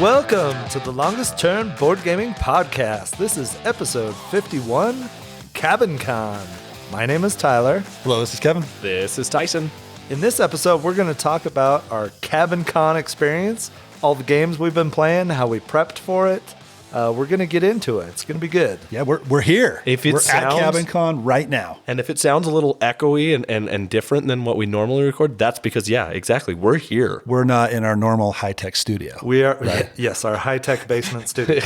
Welcome to the Longest Term Board Gaming Podcast. This is episode 51, Cabin Con. My name is Tyler. Hello, this is Kevin. This is Tyson. In this episode, we're going to talk about our Cabin Con experience, all the games we've been playing, how we prepped for it. We're going to get into it. It's going to be good. Yeah, we're here. If it we're sounds- at Cabin Con right now. And if it sounds a little echoey and different than what we normally record, that's because, yeah, exactly. We're here. We're not in our normal high-tech studio. We are, yes, our high-tech basement studio.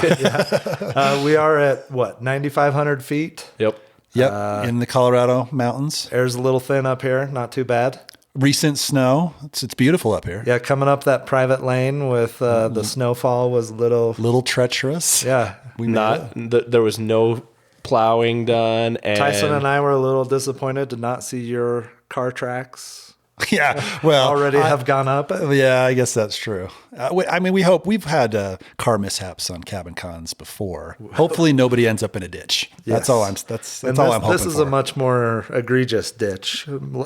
We are at, 9,500 feet? Yep. Yep, in the Colorado mountains. Air's a little thin up here, not too bad. Recent snow. It's beautiful up here. Yeah, coming up that private lane with the snowfall was Little treacherous. Yeah. There was no plowing done. And Tyson and I were a little disappointed to not see your car tracks Yeah, well, already have gone up. Yeah, I guess that's true. We hope we've had car mishaps on Cabin Cons before. Hopefully, nobody ends up in a ditch. That's all I'm. That's all I'm hoping. This is a much more egregious ditch,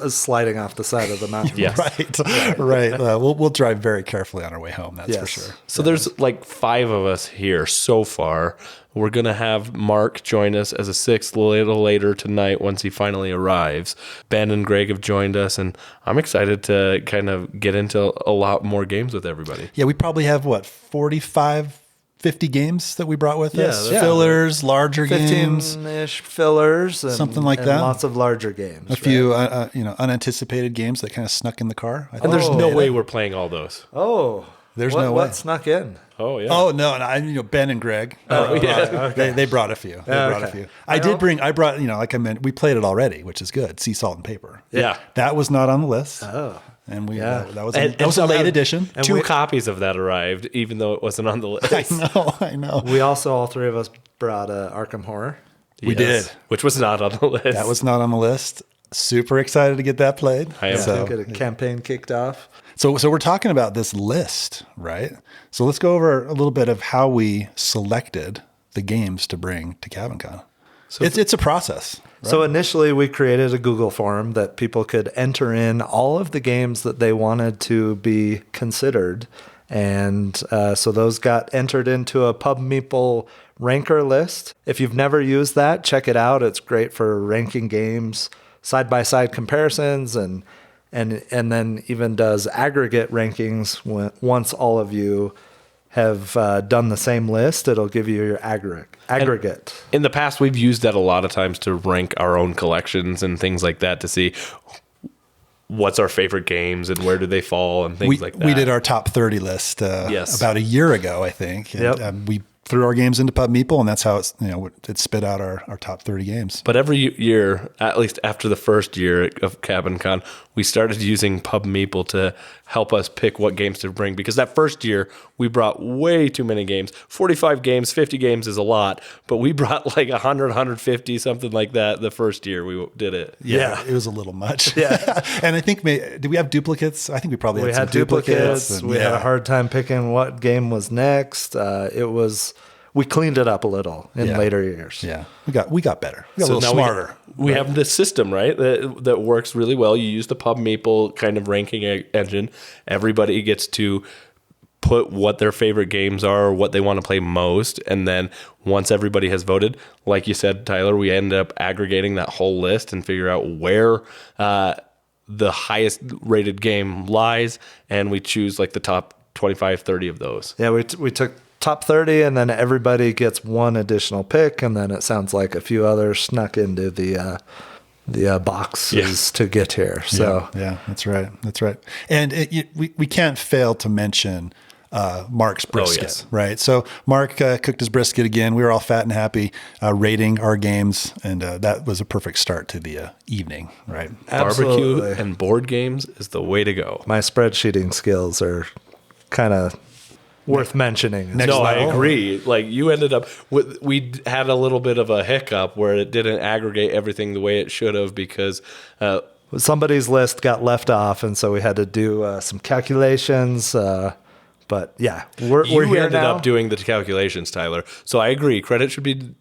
sliding off the side of the mountain. Yes. Right. We'll drive very carefully on our way home. That's for sure. So there's like 5 of us here so far. We're going to have Mark join us as a 6th a little later tonight once he finally arrives. Ben and Greg have joined us, and I'm excited to kind of get into a lot more games with everybody. Yeah, we probably have, 45, 50 games that we brought with us? yeah. Fillers, larger games. 15-ish fillers. And, Something like and that. Lots of larger games. A few unanticipated games that kind of snuck in the car. And there's no way we're playing all those. Oh. There's no way. What snuck in? Oh, yeah. Oh no! Ben and Greg. They brought a few. I brought. Like I meant, we played it already, which is good. Sea Salt and Paper. Yeah. That was not on the list. Oh. And that was And a late somehow edition. And 2 copies of that arrived, even though it wasn't on the list. I know. We also, all 3 of us, brought Arkham Horror. We did. Which was not on the list. That was not on the list. Super excited to get that played. I am. Get a campaign kicked off. So we're talking about this list, right? So let's go over a little bit of how we selected the games to bring to Cabin Con. So it's a process. Right? So initially we created a Google form that people could enter in all of the games that they wanted to be considered. And so those got entered into a PubMeeple ranker list. If you've never used that, check it out. It's great for ranking games, side-by-side comparisons, and then even does aggregate rankings. Once all of you have done the same list, it'll give you your aggregate. In the past, we've used that a lot of times to rank our own collections and things like that to see what's our favorite games and where do they fall and things like that. We did our top 30 list about a year ago, I think. And, we threw our games into PubMeeple, and that's how it spit out our top 30 games. But every year, at least after the first year of Cabin Con, we started using PubMeeple to help us pick what games to bring, because that first year we brought way too many games. 45 games, 50 games is a lot, but we brought like 100, 150, something like that the first year we did it. Yeah, it was it was a little much. Yeah. And I think, did we have duplicates? I think we probably had some duplicates. And, we had a hard time picking what game was next. We cleaned it up a little in later years. Yeah, we got better. We got a little smarter. We have this system, right, that works really well. You use the PubMeeple kind of ranking engine. Everybody gets to put what their favorite games are, or what they want to play most, and then once everybody has voted, like you said, Tyler, we end up aggregating that whole list and figure out where the highest rated game lies, and we choose like the top 25, 30 of those. Yeah, we took top 30, and then everybody gets one additional pick, and then it sounds like a few others snuck into the boxes to get here. So yeah, that's right. And we can't fail to mention Mark's brisket, right? So Mark cooked his brisket again. We were all fat and happy, rating our games, and that was a perfect start to the evening, right? Absolutely. Barbecue and board games is the way to go. My spreadsheeting skills are kind of worth mentioning. No, I agree. Like you ended up we had a little bit of a hiccup where it didn't aggregate everything the way it should have because somebody's list got left off, and so we had to do some calculations. But yeah, we're here ended now. up doing the calculations, Tyler. So I agree. Credit should be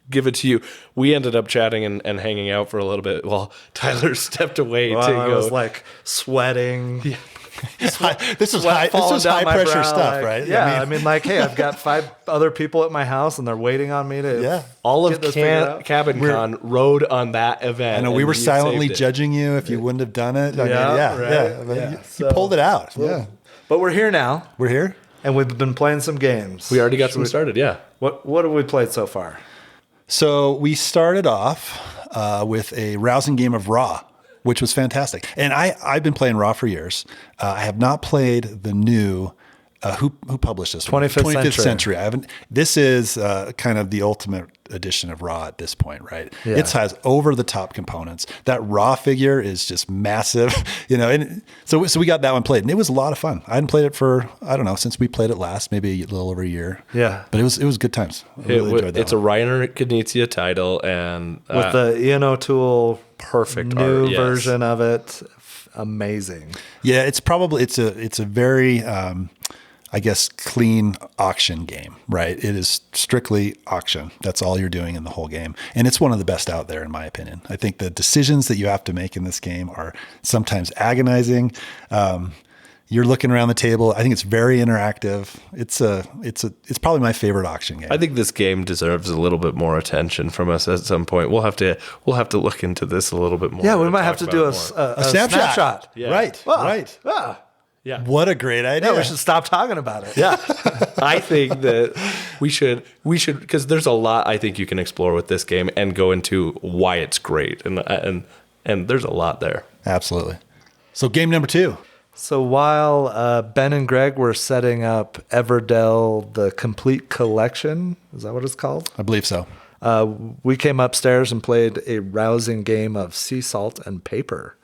given to you. We ended up chatting and hanging out for a little bit while Tyler stepped away to go. I was like sweating. This was high pressure stuff, right? Yeah, I mean, like, hey, I've got 5 other people at my house, and they're waiting on me to. All of Cabin Con rode on that event. I know we were silently judging you if you wouldn't have done it. You pulled it out. But we're here now. We're here, and we've been playing some games. We already got some started. Yeah. What have we played so far? So we started off with a rousing game of Raw, which was fantastic. And I've been playing Raw for years. I have not played the new. Who published this? 25th Century. I haven't. This is kind of the ultimate edition of Raw at this point, right? Yeah. It has over the top components. That Raw figure is just massive, And so we got that one played, and it was a lot of fun. I hadn't played it for since we played it last, maybe a little over a year. Yeah, but it was good times. I really enjoyed that. It's a Reiner Knizia title, and with the Ian O'Toole perfect new art, version of it. Amazing. Yeah, it's a very I guess clean auction game, right? It is strictly auction. That's all you're doing in the whole game. And it's one of the best out there in my opinion. I think the decisions that you have to make in this game are sometimes agonizing. You're looking around the table. I think it's very interactive. It's probably my favorite auction game. I think this game deserves a little bit more attention from us at some point. We'll have to look into this a little bit more. Yeah, we might have to do a snapshot. Yeah. Right. Yeah. What a great idea. Yeah, we should stop talking about it. Yeah. I think that we should, because there's a lot I think you can explore with this game and go into why it's great. And there's a lot there. Absolutely. So game number 2. So while Ben and Greg were setting up Everdell, the complete collection, is that what it's called? I believe so. We came upstairs and played a rousing game of sea salt and paper.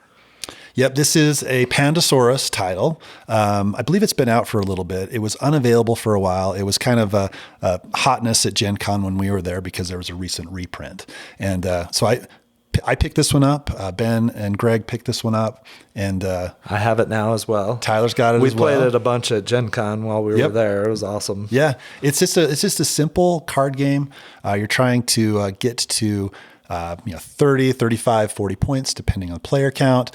Yep, this is a Pandasaurus title. I believe it's been out for a little bit. It was unavailable for a while. It was kind of a hotness at Gen Con when we were there because there was a recent reprint. And so I picked this one up. Ben and Greg picked this one up. And I have it now as well. Tyler's got it as well. We played it a bunch at Gen Con while we were there. It was awesome. Yeah, it's just a simple card game. You're trying to get to 30, 35, 40 points, depending on the player count.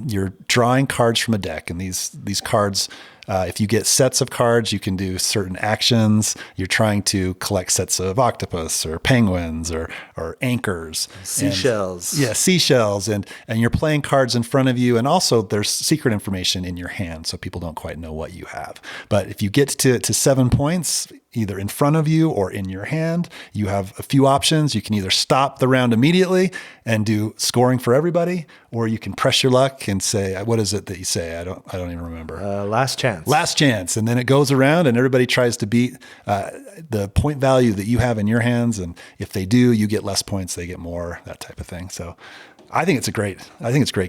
You're drawing cards from a deck, and these cards, if you get sets of cards, you can do certain actions. You're trying to collect sets of octopus or penguins or anchors. Seashells. Seashells. And you're playing cards in front of you, and also there's secret information in your hand, so people don't quite know what you have. But if you get to 7 points, either in front of you or in your hand, you have a few options. You can either stop the round immediately and do scoring for everybody, or you can press your luck and say, what is it that you say? I don't even remember. Last chance. Last chance. And then it goes around and everybody tries to beat the point value that you have in your hands. And if they do, you get less points, they get more, that type of thing. So I think it's a great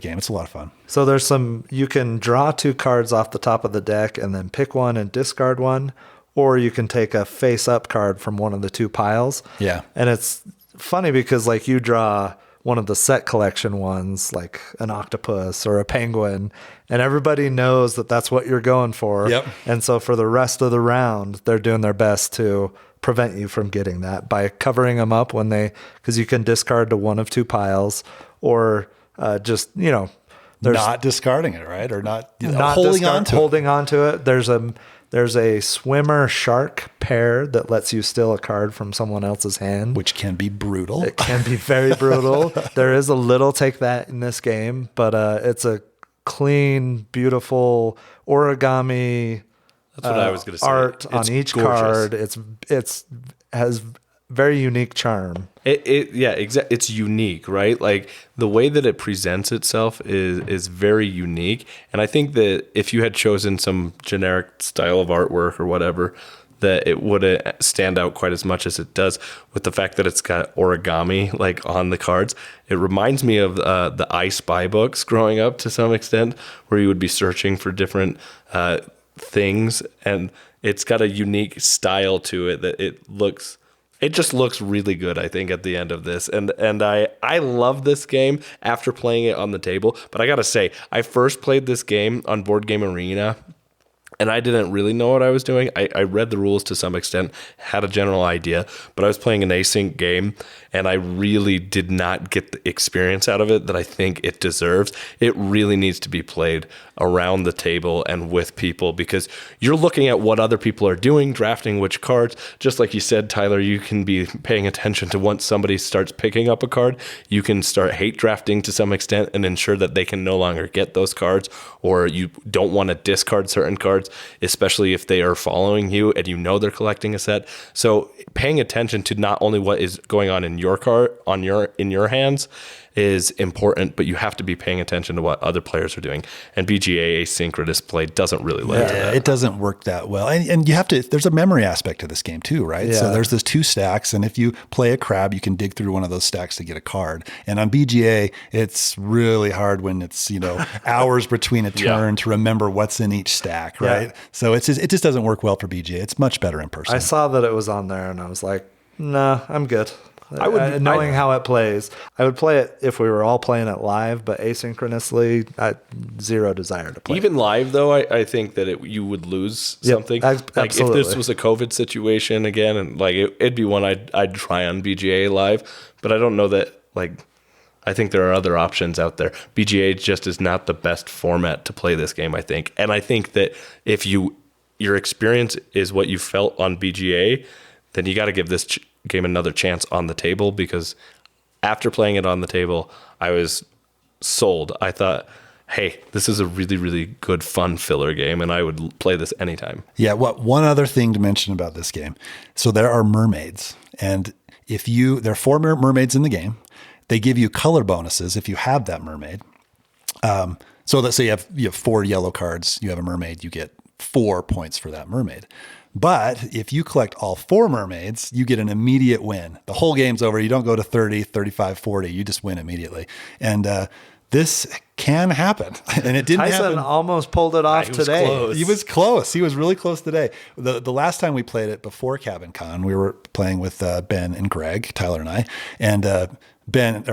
game. It's a lot of fun. So you can draw 2 cards off the top of the deck and then pick one and discard one. Or you can take a face-up card from one of the 2 piles. Yeah. And it's funny because, like, you draw one of the set collection ones, like an octopus or a penguin, and everybody knows that that's what you're going for. Yep. And so for the rest of the round, they're doing their best to prevent you from getting that by covering them up because you can discard to one of 2 piles, or just, not discarding it, right? Or not holding on to it. There's a swimmer shark pair that lets you steal a card from someone else's hand, which can be brutal. It can be very brutal. There is a little take that in this game, but it's a clean, beautiful origami. That's what I was going to say. Art on each card. It's has very unique charm. It's unique, right? Like the way that it presents itself is very unique. And I think that if you had chosen some generic style of artwork or whatever, that it wouldn't stand out quite as much as it does with the fact that it's got origami like on the cards. It reminds me of the I Spy books growing up to some extent, where you would be searching for different things, and it's got a unique style to it that it just looks really good, I think, at the end of this. And I love this game after playing it on the table. But I got to say, I first played this game on Board Game Arena, and I didn't really know what I was doing. I read the rules to some extent, had a general idea, but I was playing an async game, and I really did not get the experience out of it that I think it deserves. It really needs to be played around the table and with people, because you're looking at what other people are doing, drafting which cards. Just like you said, Tyler, you can be paying attention to once somebody starts picking up a card, you can start hate drafting to some extent and ensure that they can no longer get those cards, or you don't want to discard certain cards, especially if they are following you and you know they're collecting a set. So paying attention to not only what is going on in your card, in your hands, is important, but you have to be paying attention to what other players are doing. And BGA asynchronous play doesn't really lend to that. It doesn't work that well. And you have to, there's a memory aspect to this game too, right? Yeah. So there's those 2 stacks, and if you play a crab, you can dig through one of those stacks to get a card. And on BGA, it's really hard when it's, hours between a turn to remember what's in each stack, right? Yeah. So it just doesn't work well for BGA. It's much better in person. I saw that it was on there and I was like, nah, I'm good. Knowing how it plays, I would play it if we were all playing it live, but asynchronously, zero desire to play. Even live, though, I think that you would lose something. Like if this was a COVID situation again, and like it'd be one I'd try on BGA live, but I don't know that I think there are other options out there. BGA just is not the best format to play this game, I think, and I think that if your experience is what you felt on BGA, then you got to give this game another chance on the table, because after playing it on the table, I was sold. I thought, hey, this is a really, really good, fun filler game, and I would play this anytime. Yeah. One other thing to mention about this game. So there are mermaids, and there are 4 mermaids in the game. They give you color bonuses if you have that mermaid. So let's say you have 4 yellow cards, you have a mermaid, you get 4 points for that mermaid. But if you collect all 4 mermaids, you get an immediate win. The whole game's over. You don't go to 30, 35, 40. You just win immediately. And this can happen. And it didn't happen. Tyson almost pulled it off today. He was close. He was really close today. The last time we played it before Cabin Con, we were playing with Ben and Greg, Tyler and I, and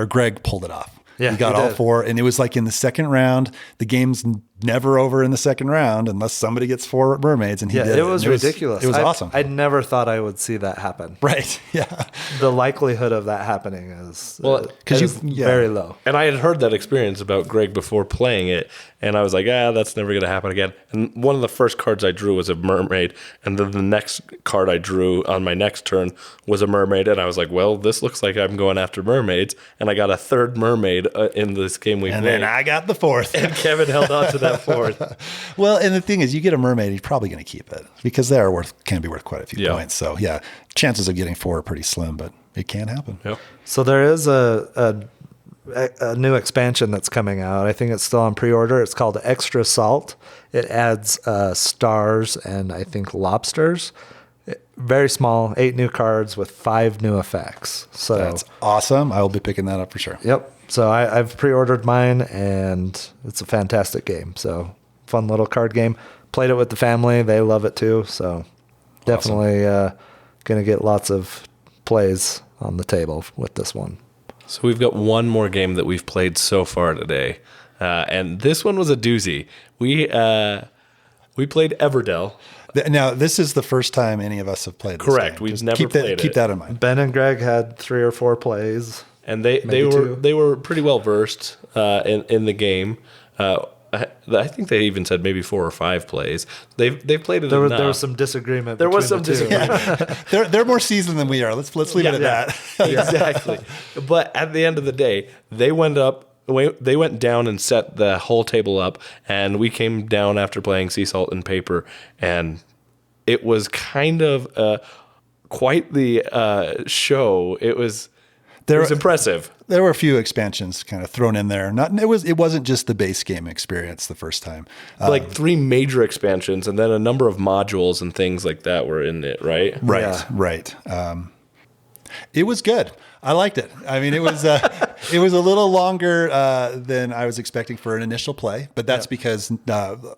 Greg pulled it off. Yeah, he got all 4, and it was like in the second round. The game's never over in the second round unless somebody gets 4 mermaids, and he did. It was ridiculous. It was awesome. I never thought I would see that happen. Right? Yeah. The likelihood of that happening is Yeah. very low. And I had heard that experience about Greg before playing it, and I was like, that's never going to happen again. And one of the first cards I drew was a mermaid, and then the next card I drew on my next turn was a mermaid, and I was like, well, this looks like I'm going after mermaids, and I got a 3rd mermaid in this game we played. And then I got the 4th. And Kevin held on to that 4th. Well, and the thing is, you get a mermaid, you're probably going to keep it, because they can be worth quite a few points. So yeah, chances of getting 4 are pretty slim, but it can happen. Yep. So there is a new expansion that's coming out. I think it's still on pre-order. It's called Extra Salt. It adds stars and I think lobsters. Very small, 8 new cards with 5 new effects. So that's awesome. I will be picking that up for sure. Yep. So I've pre-ordered mine, and it's a fantastic game. So fun little card game. Played it with the family. They love it too. So definitely going to get lots of plays on the table with this one. So we've got one more game that we've played so far today. And this one was a doozy. We played Everdell. Now, this is the first time any of us have played this Correct. game. We've Just never played it. Keep that in mind. Ben and Greg had 3 or 4 plays. And they were pretty well versed in the game. I think they even said maybe 4 or 5 plays. They played it. There was some disagreement. There was some disagreement. They're more seasoned than we are. Let's leave it at that. Exactly. But at the end of the day, they went down and set the whole table up, and we came down after playing Sea Salt and Paper, and it was kind of quite the show. It was impressive. There were a few expansions kind of thrown in there. It wasn't just the base game experience the first time. Like 3 major expansions, and then a number of modules and things like that were in it, right? Right, Yeah. right. It was good. I liked it. I mean, it was a little longer than I was expecting for an initial play, but that's because the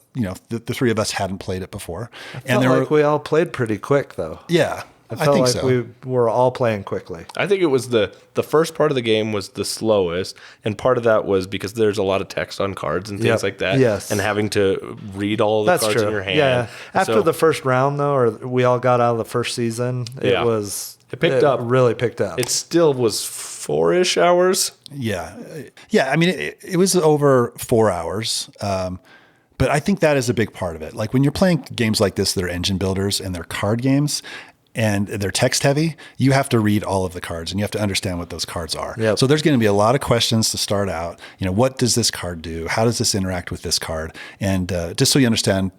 3 of us hadn't played it before. We all played pretty quick though. Yeah. I felt think like so. we were all playing quickly. I think it was the first part of the game was the slowest, and part of that was because there's a lot of text on cards and things Yep. like that. Yes. And having to read all the That's cards true. in your hand. Yeah. After So the first round, though, or we all got out of the first season, it Yeah. was It really picked up. it still was 4-ish hours. Yeah. Yeah. I mean, it was over 4 hours. But I think that is a big part of it. Like when you're playing games like this, that are engine builders and they're card games and they're text heavy, you have to read all of the cards and you have to understand what those cards are. Yep. So there's going to be a lot of questions to start out. You know, what does this card do? How does this interact with this card? And just so you understand,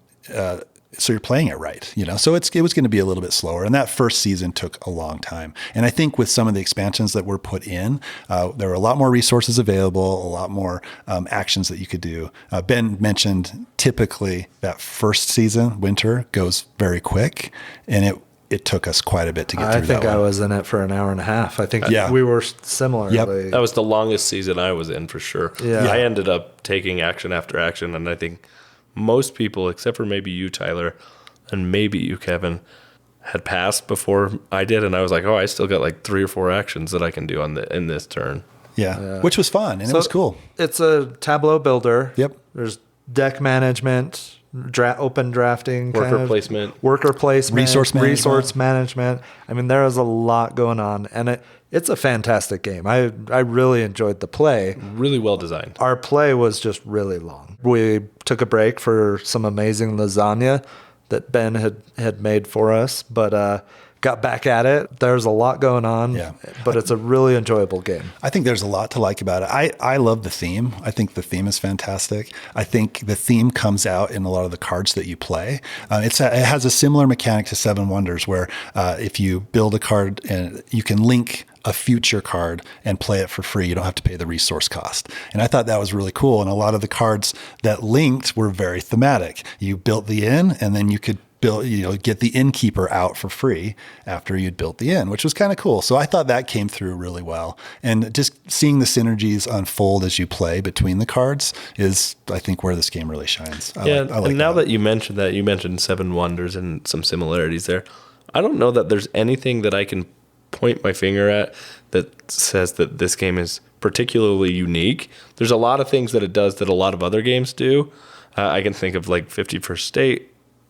so you're playing it right, you know? So it was going to be a little bit slower. And that first season took a long time. And I think with some of the expansions that were put in, there were a lot more resources available, a lot more actions that you could do. Ben mentioned typically that first season, winter, goes very quick. And it took us quite a bit to get through that. I think I was in it for an hour and a half. I think Yeah. we were similarly. That was the longest season I was in for sure. Yeah. I ended up taking action after action, and I think most people, except for maybe you, Tyler, and maybe you, Kevin, had passed before I did, and I was like, oh, I still got like 3 or 4 actions that I can do in this turn. Yeah. Which was fun and it was cool. It's a tableau builder. Yep. There's deck management, open drafting, Worker placement. worker placement, Resource management. I mean, there is a lot going on, and it's a fantastic game. I really enjoyed the play. Really well designed. Our play was just really long. We took a break for some amazing lasagna that Ben had made for us, but got back at it. There's a lot going on, but it's a really enjoyable game. I think there's a lot to like about it. I love the theme. I think the theme is fantastic. I think the theme comes out in a lot of the cards that you play. It has a similar mechanic to Seven Wonders where if you build a card and you can link a future card and play it for free. You don't have to pay the resource cost. And I thought that was really cool. And a lot of the cards that linked were very thematic. You built the inn and then you could get the innkeeper out for free after you'd built the inn, which was kind of cool. So I thought that came through really well. And just seeing the synergies unfold as you play between the cards is, I think, where this game really shines. I like and now that you mentioned that, you mentioned Seven Wonders and some similarities there. I don't know that there's anything that I can point my finger at that says that this game is particularly unique. There's a lot of things that it does that a lot of other games do. I can think of like 51st State.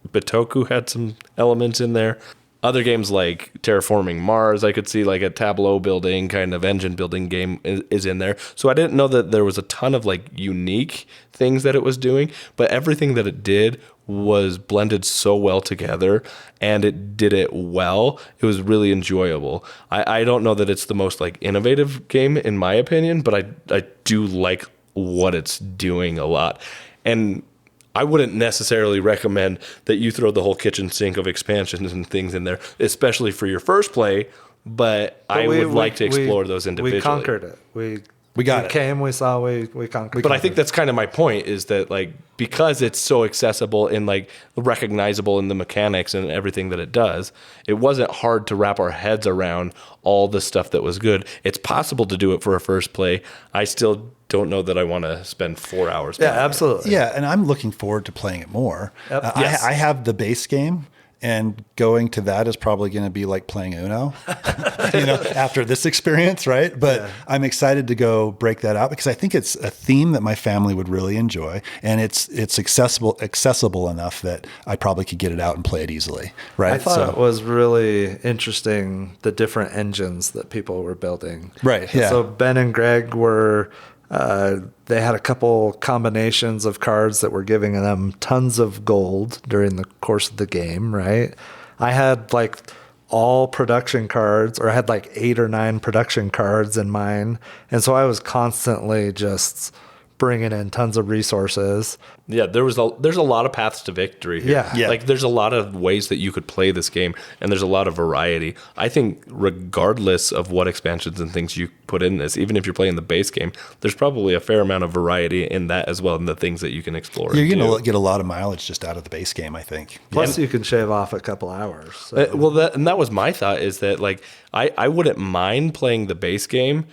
Bitoku had some elements in there. Other games like Terraforming Mars, I could see like a tableau building kind of engine building game is in there. So I didn't know that there was a ton of like unique things that it was doing, but everything that it did was blended so well together and it did it well. It was really enjoyable. I don't know that it's the most like innovative game in my opinion, but I do like what it's doing a lot. And I wouldn't necessarily recommend that you throw the whole kitchen sink of expansions and things in there, especially for your first play, but I would like to explore those individually. We conquered it. We got it. Came, we saw, we conquered. But I think that's kind of my point is that like because it's so accessible and like recognizable in the mechanics and everything that it does, it wasn't hard to wrap our heads around all the stuff that was good. It's possible to do it for a first play. I still don't know that I want to spend 4 hours. Yeah, absolutely. Yeah, and I'm looking forward to playing it more. Yep. Yes. I have the base game, and going to that is probably going to be like playing Uno, after this experience, right? But I'm excited to go break that out because I think it's a theme that my family would really enjoy, and it's accessible enough that I probably could get it out and play it easily, right? I thought it was really interesting the different engines that people were building. Right, yeah. So Ben and Greg were. They had a couple combinations of cards that were giving them tons of gold during the course of the game, right? I had like all production cards, or I had like 8 or 9 production cards in mine. And so I was constantly just bringing in tons of resources. Yeah, there's a lot of paths to victory here. Yeah. Like there's a lot of ways that you could play this game and there's a lot of variety. I think regardless of what expansions and things you put in this, even if you're playing the base game, there's probably a fair amount of variety in that as well, and the things that you can explore. You're going to get a lot of mileage just out of the base game, I think. Plus you can shave off a couple hours. So. That was my thought is that like I wouldn't mind playing the base game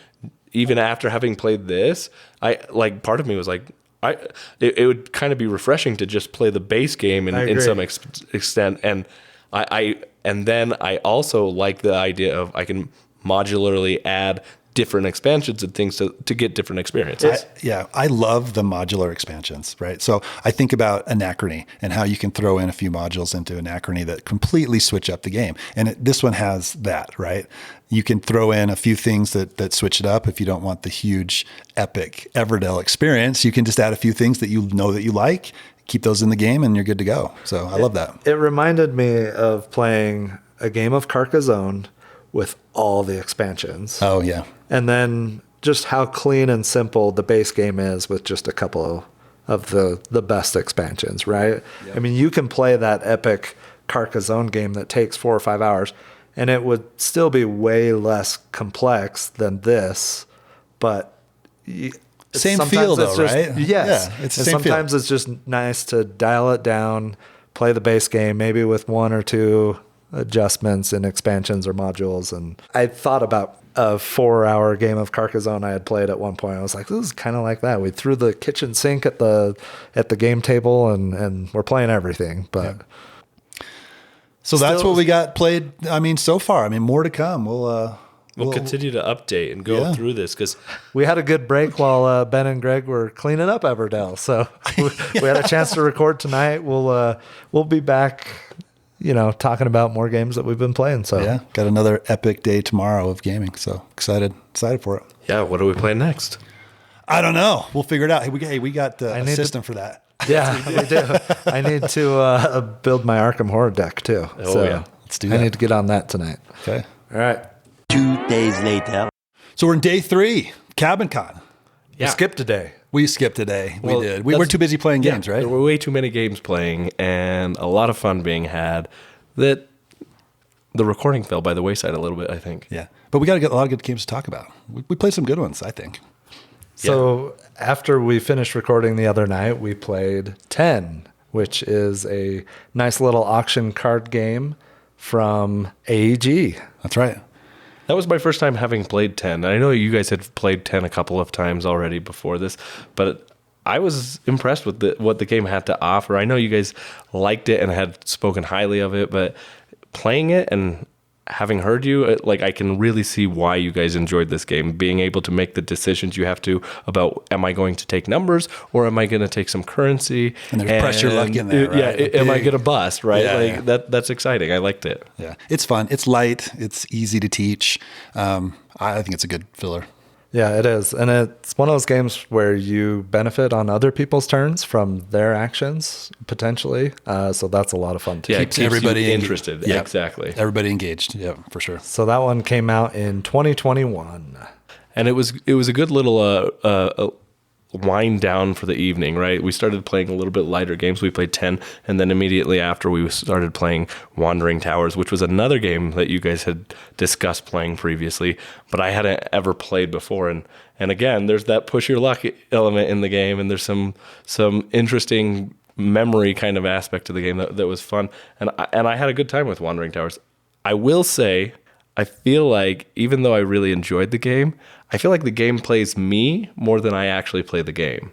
even after having played this. Part of me was like, it would kind of be refreshing to just play the base game in some extent. And And then I also like the idea of I can modularly add different expansions and things to get different experiences. I love the modular expansions, right? So I think about Anachrony and how you can throw in a few modules into Anachrony that completely switch up the game. And this one has that, right? You can throw in a few things that switch it up. If you don't want the huge, epic Everdell experience, you can just add a few things that you know that you like, keep those in the game, and you're good to go. So I love that. It reminded me of playing a game of Carcassonne with all the expansions. Oh, yeah. And then just how clean and simple the base game is with just a couple of the best expansions, right? Yep. I mean, you can play that epic Carcassonne game that takes 4 or 5 hours, and it would still be way less complex than this, but same feel though, right? Yes. Yeah, it's the same sometimes feel. It's just nice to dial it down, play the base game, maybe with 1 or 2 adjustments and expansions or modules. And I thought about a 4-hour game of Carcassonne I had played at one point. I was like, this is kind of like that. We threw the kitchen sink at the game table and we're playing everything. But so that's what we got played. I mean, so far, I mean, more to come. We'll continue to update and go through this because we had a good break while Ben and Greg were cleaning up Everdell. So we had a chance to record tonight. We'll be back, talking about more games that we've been playing. So yeah, got another epic day tomorrow of gaming. So excited for it. Yeah. What are we playing next? I don't know. We'll figure it out. Hey, we got a system for that. Yeah, we do. I need to build my Arkham horror deck too. Oh, so yeah. Let's do that. I need to get on that tonight. Okay. All right. 2 days later. So we're in day 3, Cabin Con. Yeah. We skipped a day. We skipped a day. Well, we did. We were too busy playing games, right? There were way too many games playing and a lot of fun being had that the recording fell by the wayside a little bit, I think. Yeah. But we got to get a lot of good games to talk about. We played some good ones, I think. So after we finished recording the other night, we played 10, which is a nice little auction card game from AEG. That's right. That was my first time having played 10. I know you guys had played 10 a couple of times already before this, but I was impressed with what the game had to offer. I know you guys liked it and had spoken highly of it, but playing it and having heard you, I can really see why you guys enjoyed this game. Being able to make the decisions you have to about, am I going to take numbers or am I going to take some currency? And there's pressure luck in there, right? Yeah, am I going to bust, right? Yeah, That's exciting. I liked it. Yeah, it's fun. It's light. It's easy to teach. I think it's a good filler. Yeah, it is. And it's one of those games where you benefit on other people's turns from their actions, potentially. So that's a lot of fun, too. Yeah, it keeps everybody interested. Yeah, exactly. Everybody engaged. Yeah, for sure. So that one came out in 2021. And it was a good little wind down for the evening, right? We started playing a little bit lighter games. We played 10, and then immediately after we started playing Wandering Towers, which was another game that you guys had discussed playing previously, but I hadn't ever played before. And again, there's that push your luck element in the game, and there's some interesting memory kind of aspect to the game that was fun. And I had a good time with Wandering Towers. I will say, I feel like even though I really enjoyed the game, I feel like the game plays me more than I actually play the game.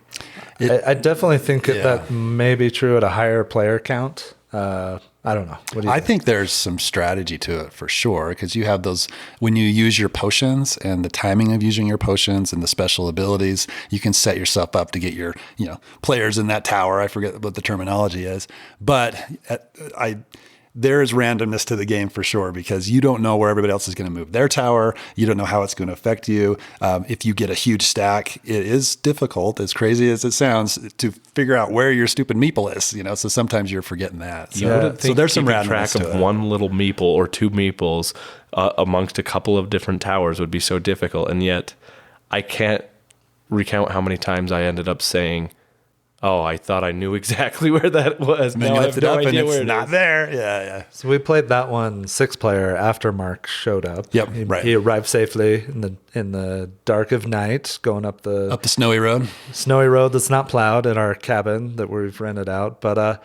I definitely think that may be true at a higher player count. I don't know. What do you think? think there's some strategy to it for sure, because you have those, when you use your potions and the timing of using your potions and the special abilities, you can set yourself up to get your, players in that tower. I forget what the terminology is, but there is randomness to the game for sure, because you don't know where everybody else is going to move their tower. You don't know how it's going to affect you. If you get a huge stack, it is difficult, as crazy as it sounds, to figure out where your stupid meeple is. So sometimes you're forgetting that. You wouldn't think there's some keeping randomness track to of it. one little meeple or two meeples amongst a couple of different towers would be so difficult, and yet I can't recount how many times I ended up saying, oh, I thought I knew exactly where that was. And then now you I lift have it no up and idea where it's it not is. there. Yeah. So we played that one 6-player after Mark showed up. Yep, right. He arrived safely in the dark of night, going up the snowy road. snowy road that's not plowed at our cabin that we've rented out. But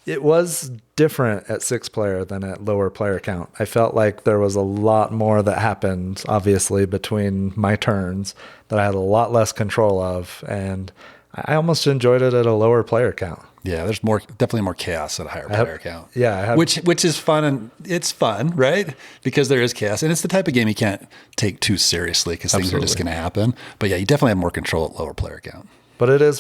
it was different at 6-player than at lower player count. I felt like there was a lot more that happened, obviously, between my turns that I had a lot less control of. And I almost enjoyed it at a lower player count. Yeah, there's definitely more chaos at a higher player count. Yeah, which is fun, and it's fun, right? Because there is chaos, and it's the type of game you can't take too seriously because things are just going to happen. But yeah, you definitely have more control at lower player count. But it is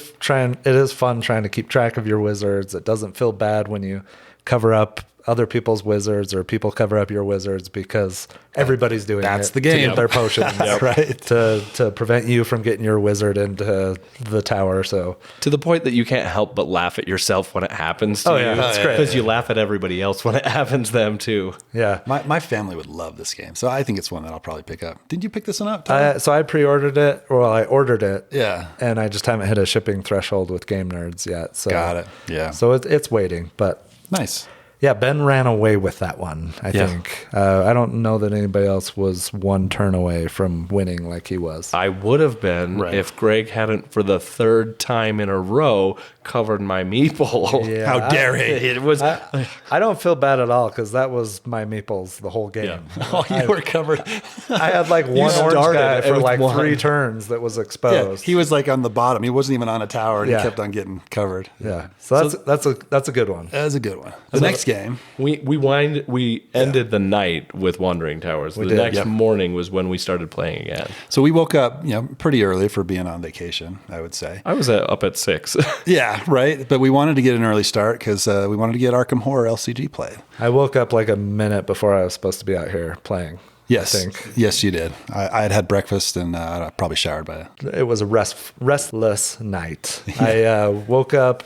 fun trying to keep track of your wizards. It doesn't feel bad when you cover up other people's wizards or people cover up your wizards because everybody's doing That's it the game. to get their potions, right? To prevent you from getting your wizard into the tower. So to the point that you can't help but laugh at yourself when it happens to you. That's great. Because you laugh at everybody else when it happens to them too. Yeah. My family would love this game, so I think it's one that I'll probably pick up. Did you pick this one up, Tom? So I pre-ordered it. Well, I ordered it. Yeah. And I just haven't hit a shipping threshold with Game Nerds yet. So Got it. Yeah. So it's waiting, but Nice. yeah, Ben ran away with that one, I think. I don't know that anybody else was one turn away from winning like he was. I would have been if Greg hadn't, for the third time in a row, covered my meeple. Yeah, How dare he? It was. I don't feel bad at all because that was my meeples the whole game. Oh, you were covered. I had like one orange started guy for with like one. 3 turns that was Yeah, exposed. he was like on the bottom. He wasn't even on a tower, and Yeah. he kept on getting covered. Yeah, so that's a good one. That was a good one. The next game. We ended the night with Wandering Towers. The did, next morning was when we started playing again. So we woke up, pretty early for being on vacation, I would say. I was up at 6. Yeah, right. But we wanted to get an early start because we wanted to get Arkham Horror LCG played. I woke up like a minute before I was supposed to be out here playing. Yes, I think. yes, you did. I had breakfast and I probably showered by then. It was a restless night. I woke up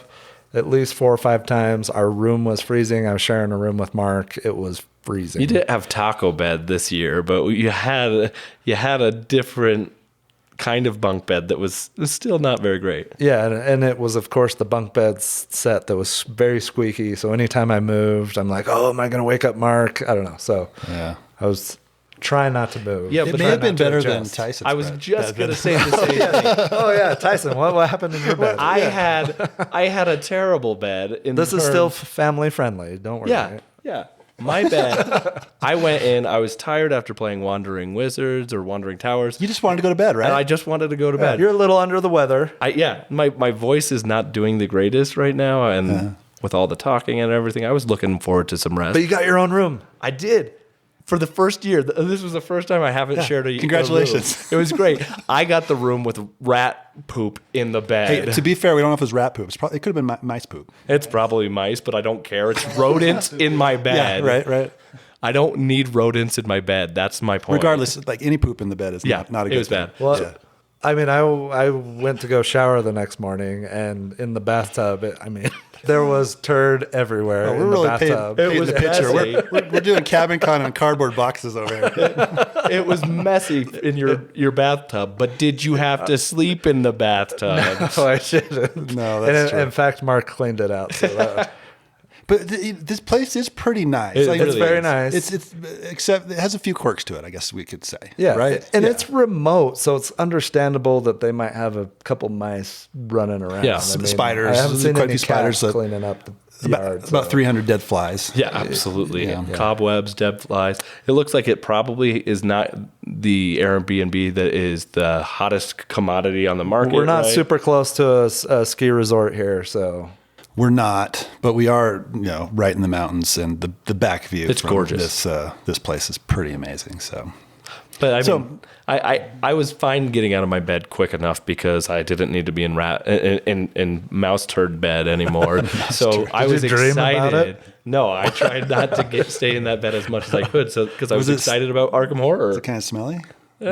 at least 4 or 5 times. Our room was freezing. I was sharing a room with Mark. It was freezing. You didn't have taco bed this year, but you had a different kind of bunk bed that was still not very great. Yeah, and it was, of course, the bunk bed set that was very squeaky. So anytime I moved, I'm like, oh, am I going to wake up Mark? I don't know. So Yeah. I was trying not to move. Yeah, It but may try have been not to better than adjust. Tyson's I was bed. just going to say the same thing. Oh, yeah, Tyson, what happened in your bed? I had a terrible bed. This is still family friendly. Don't worry. Yeah, yeah. My bed. I went in. I was tired after playing Wandering Wizards or Wandering Towers, You just wanted to go to bed, right? and I just wanted to go to bed. You're a little under the weather. My voice is not doing the greatest right now, and with all the talking and everything, I was looking forward to some rest. But you got your own room. I did. For the first year, this was the first time I haven't shared a Congratulations. a room. It was great. I got the room with rat poop in the bed. Hey, to be fair, we don't know if it was rat poop. It could have been mice poop. It's probably mice, but I don't care. It's rodents in my bed. Yeah, right. I don't need rodents in my bed. That's my point. Regardless, like any poop in the bed is not a good it was thing. bad. Well, Yeah. I mean, I went to go shower the next morning, and in the bathtub, there was turd everywhere Oh, in we're the really bathtub. It was the picture. messy. We're doing cabin con on cardboard boxes over here. It was messy in your bathtub, but did you have to sleep in the bathtub? Oh, I shouldn't. No, that's true. In fact, Mark cleaned it out. So that, But this place is pretty nice. It Like, really it's very is. nice. It's except it has a few quirks to it, I guess we could say. Yeah, Right? And Yeah. it's remote, so it's understandable that they might have a couple mice running around. Yeah, some spiders. I haven't seen Quite a any few spiders cats that- cleaning up the yard. about so. 300 dead flies. Yeah, absolutely. Yeah. Cobwebs, dead flies. It looks like it probably is not the Airbnb that is the hottest commodity on the market. We're not right? super close to a ski resort here, so We're not, but we are, right in the mountains, and the back view. It's from gorgeous. This place is pretty amazing. So But I So- mean, I was fine getting out of my bed quick enough because I didn't need to be in mouse turd bed anymore. So I was you dream excited. about it? No, I tried not to stay in that bed as much as I could, so because I was it- excited about Arkham Horror. is it kind of smelly? All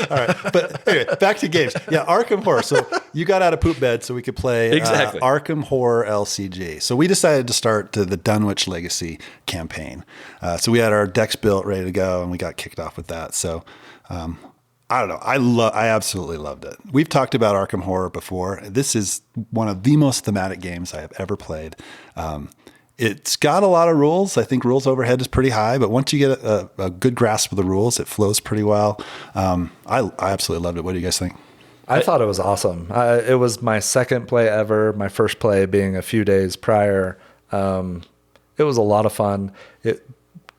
right, but anyway, back to games. Yeah, Arkham Horror. So you got out of poop bed so we could play Exactly. Arkham Horror LCG. So we decided to start the Dunwich Legacy campaign. So we had our decks built, ready to go, and we got kicked off with that. So I don't know. I absolutely loved it. We've talked about Arkham Horror before. This is one of the most thematic games I have ever played. It's got a lot of rules. I think rules overhead is pretty high, but once you get a good grasp of the rules, it flows pretty well. I absolutely loved it. What do you guys think? I thought it was awesome. It was my second play ever, my first play being a few days prior. It was a lot of fun. It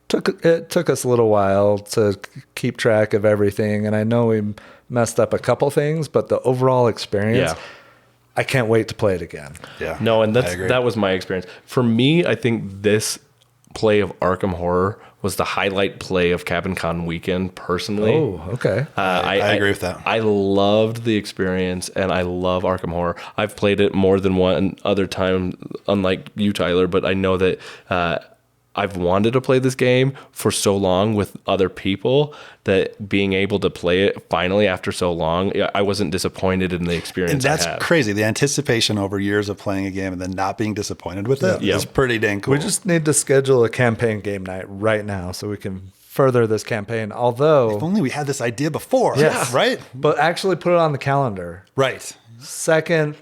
took us a little while to keep track of everything, and I know we messed up a couple things, but the overall experience, Yeah. I can't wait to play it again. Yeah. No, and I agree. that was my experience. For me, I think this play of Arkham Horror was the highlight play of Cabin Con weekend personally. Oh, okay. I agree with that. I loved the experience, and I love Arkham Horror. I've played it more than one other time, unlike you, Tyler, but I know that I've wanted to play this game for so long with other people that being able to play it finally after so long, I wasn't disappointed in the experience. And that's I had. crazy. The anticipation over years of playing a game and then not being disappointed with it Yeah. is pretty dang cool. We just need to schedule a campaign game night right now so we can further this campaign. Although, if only we had this idea before. yes, Right? but actually put it on the calendar. Right. Second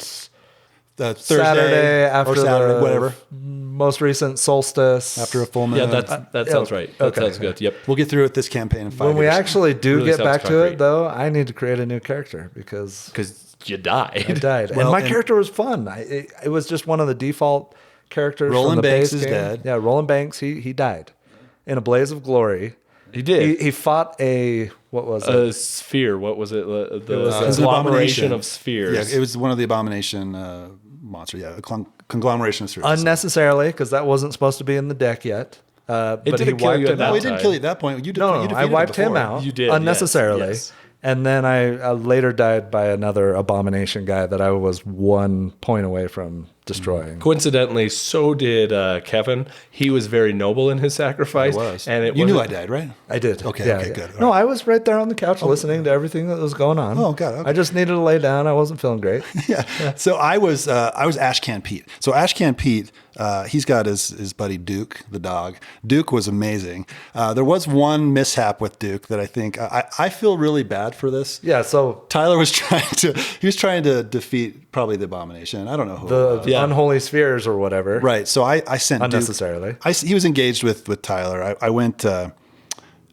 Thursday Saturday after or Saturday, the whatever. most recent solstice. After a full moon. Yeah, that sounds right. That okay. sounds good. Yep. We'll get through with this campaign in 5 When we years. actually do Really get sounds back to concrete. it, though, I need to create a new character because You died. I died. Well, and my and- character was fun. It was just one of the default characters. Roland from the Banks base is game. dead. Yeah, Roland Banks, he died in a blaze of glory. He did. He fought what was it? A sphere. What was it? The was, It was an conglomeration abomination. of spheres. Yeah, it was one of the abomination monster. Yeah, a conglomeration of spheres. Unnecessarily, because that wasn't supposed to be in the deck yet. But he didn't kill wiped you at him that out. No, he didn't kill you at that point. You No, you I defeated wiped him before. out You did, yes, unnecessarily. yes. And then I later died by another abomination guy that I was 1 point away from destroying. Coincidentally, so did Kevin. He was very noble in his sacrifice. It was. And you knew I wasn't- died, right? I did. Okay, okay, good. No, I was right there on the couch listening to everything that was going on. Oh, God, okay. I just needed to lay down. I wasn't feeling great. Yeah. So I was Ashcan Pete. So Ashcan Pete, he's got his buddy Duke, the dog. Duke was amazing. There was one mishap with Duke that I think I feel really bad for this. Yeah, so Tyler was trying to defeat probably the abomination. I don't know who. it was. the unholy spheres or whatever. Right. So I sent Unnecessarily. Duke, he was engaged with Tyler. I went.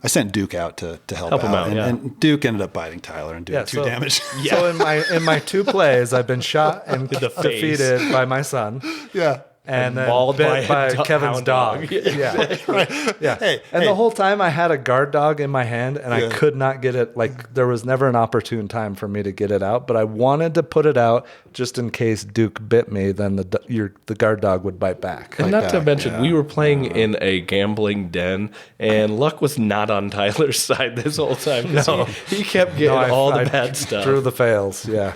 I sent Duke out to help him out, and, yeah. and Duke ended up biting Tyler and doing Yeah, 2 damage. So in my 2 plays, I've been shot and the face. defeated by my son. Yeah. And then mauled bit by a Kevin's hound dog. dog. Yeah. Yeah. Hey, and hey. the whole time I had a guard dog in my hand and I Yeah. could not get it. Like there was never an opportune time for me to get it out, but I wanted to put it out just in case Duke bit me. Then the guard dog would bite back. And not to back, mention, yeah. we were playing in a gambling den, and luck was not on Tyler's side this whole time. No, he kept getting all the bad stuff. Drew the fails. Yeah.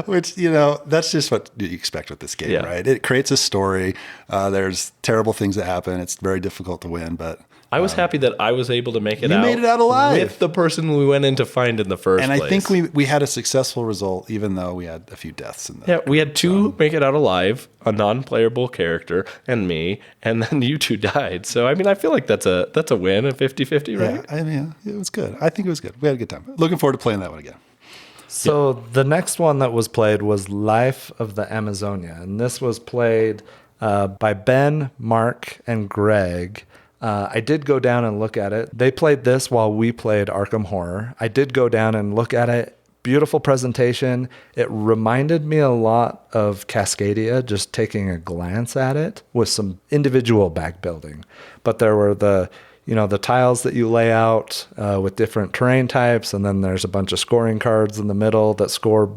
Which, that's just what you expect with this game, Yeah. right? It creates a story. There's terrible things that happen. It's very difficult to win, but I was happy that I was able to make it You out. made it out alive. with the person we went in to find in the first and place. I think we had a successful result, even though we had a few deaths in the Yeah, we had 2 make it out alive, a non-playable character, and me, and then you 2 died. So I mean, I feel like that's a win, a 50-50, right? Yeah, I mean, it was good. I think it was good. We had a good time. Looking forward to playing that one again. So the next one that was played was Life of the Amazonia, and this was played by Ben, Mark, and Greg. I did go down and look at it. They played this while we played Arkham Horror. I did go down and look at it. Beautiful presentation. It reminded me a lot of Cascadia, just taking a glance at it with some individual back building. But there were the tiles that you lay out with different terrain types, and then there's a bunch of scoring cards in the middle that score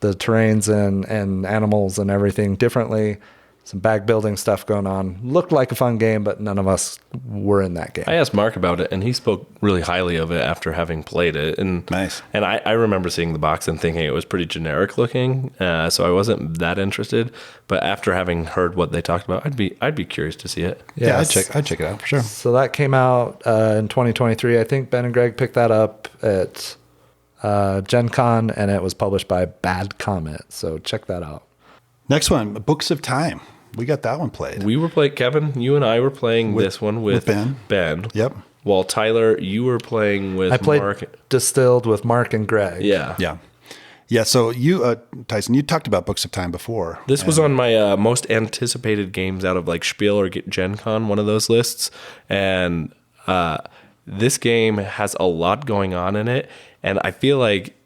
the terrains and animals and everything differently. Some back building stuff going on. Looked like a fun game, but none of us were in that game. I asked Mark about it, and he spoke really highly of it after having played it. And Nice. And I remember seeing the box and thinking it was pretty generic looking, so I wasn't that interested. But after having heard what they talked about, I'd be curious to see it. Yeah, Yes. I'd check it out for sure. So that came out in 2023. I think Ben and Greg picked that up at Gen Con, and it was published by Bad Comet. So check that out. Next one, Books of Time. We got that one played. We were playing, Kevin, you and I were playing this one with Ben. Yep. While Tyler, you were playing with I played Mark. Distilled with Mark and Greg. Yeah. Yeah. Yeah. So you, Tyson, you talked about Books of Time before. This was on my most anticipated games out of like Spiel or Gen Con, one of those lists. And this game has a lot going on in it. And I feel like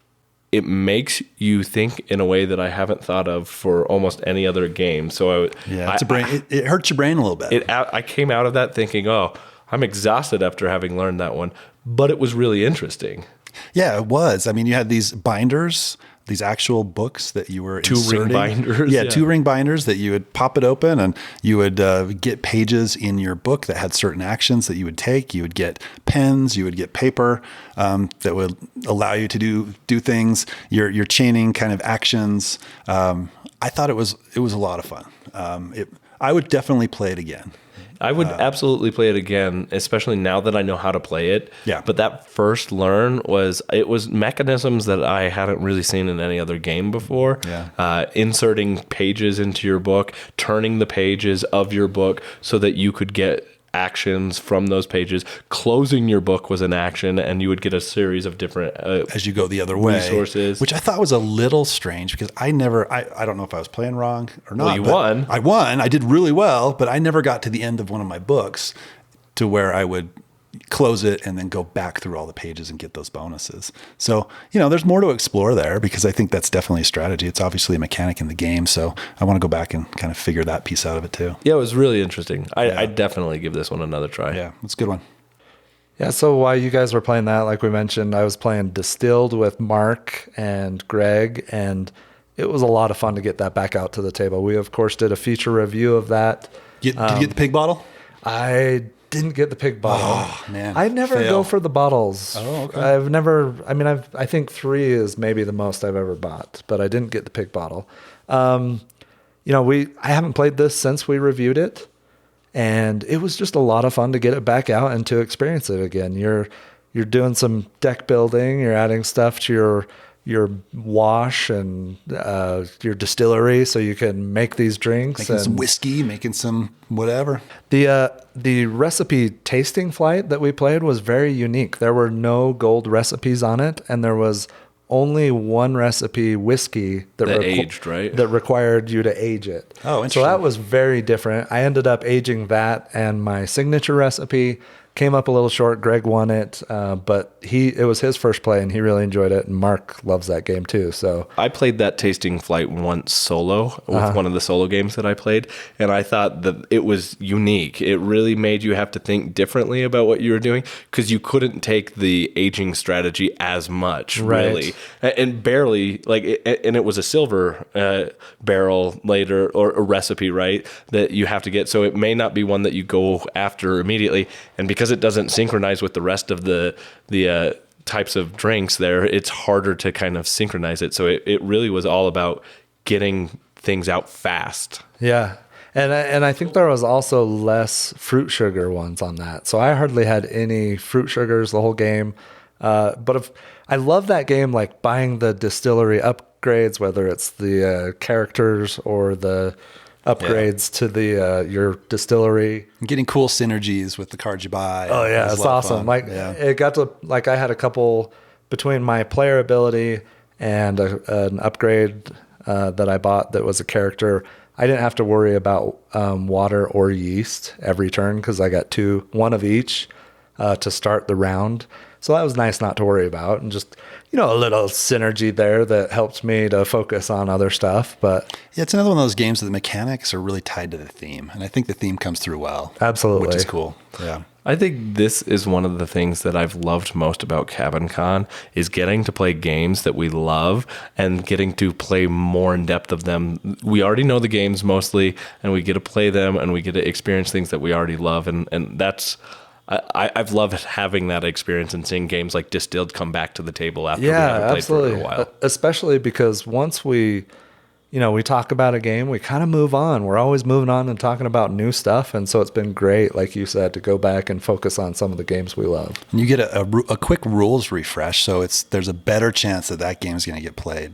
it makes you think in a way that I haven't thought of for almost any other game. So It's a brain. It hurts your brain a little bit. I came out of that thinking, oh, I'm exhausted after having learned that one. But it was really interesting. Yeah, it was. I mean, you had these binders, these actual books that you were Two-ring binders. Yeah, 2-ring binders that you would pop it open and you would get pages in your book that had certain actions that you would take. You would get pens, you would get paper that would allow you to do things. Your chaining kind of actions. I thought it was a lot of fun. I would definitely play it again. I would absolutely play it again, especially now that I know how to play it. Yeah. But that first learn was mechanisms that I hadn't really seen in any other game before. Yeah. Inserting pages into your book, turning the pages of your book so that you could get actions from those pages. Closing your book was an action, and you would get a series of different as you go the other way resources, which I thought was a little strange because I don't know if I was playing wrong or not. Well, you won. I won. I did really well, but I never got to the end of one of my books to where I would close it and then go back through all the pages and get those bonuses. So, there's more to explore there because I think that's definitely a strategy. It's obviously a mechanic in the game. So I want to go back and kind of figure that piece out of it too. Yeah, it was really interesting. I'd definitely give this one another try. Yeah, it's a good one. Yeah, so while you guys were playing that, like we mentioned, I was playing Distilled with Mark and Greg, and it was a lot of fun to get that back out to the table. We, of course, did a feature review of that. Did you get the pig bottle? I didn't get the pig bottle. Oh, man. I never Fail. go for the bottles. Oh, okay. I think 3 is maybe the most I've ever bought, but I didn't get the pig bottle. I haven't played this since we reviewed it, and it was just a lot of fun to get it back out and to experience it again. You're doing some deck building, you're adding stuff to your wash and your distillery so you can make these drinks. Making some whiskey, making some whatever. The recipe tasting flight that we played was very unique. There were no gold recipes on it, and there was only one recipe whiskey that aged, right? That required you to age it. Oh, interesting. So that was very different. I ended up aging that, and my signature recipe came up a little short. Greg won it, but it was his first play, and he really enjoyed it. And Mark loves that game too. So I played that tasting flight once solo with one of the solo games that I played, and I thought that it was unique. It really made you have to think differently about what you were doing because you couldn't take the aging strategy as much, really, and barely and it was a silver barrel later or a recipe, right? That you have to get. So it may not be one that you go after immediately, and because it doesn't synchronize with the rest of the types of drinks there, it's harder to kind of synchronize it. So it really was all about getting things out fast. yeah. And I think there was also less fruit sugar ones on that. So I hardly had any fruit sugars the whole game. But I love that game, like buying the distillery upgrades, whether it's the characters or the upgrades to the your distillery. Getting cool synergies with the cards you buy. Oh yeah, it's awesome. It got to I had a couple between my player ability and an upgrade that I bought that was a character. I didn't have to worry about water or yeast every turn because I got one of each to start the round. So that was nice not to worry about, and just, a little synergy there that helped me to focus on other stuff. But yeah, it's another one of those games that the mechanics are really tied to the theme. And I think the theme comes through well. Absolutely. Which is cool. Yeah. I think this is one of the things that I've loved most about Cabin Con is getting to play games that we love and getting to play more in depth of them. We already know the games mostly, and we get to play them and we get to experience things that we already love. And that's... I've loved having that experience and seeing games like Distilled come back to the table after we haven't played for a while. Especially because once we talk about a game, we kind of move on. We're always moving on and talking about new stuff. And so it's been great, like you said, to go back and focus on some of the games we love. And you get a quick rules refresh. So there's a better chance that game is going to get played,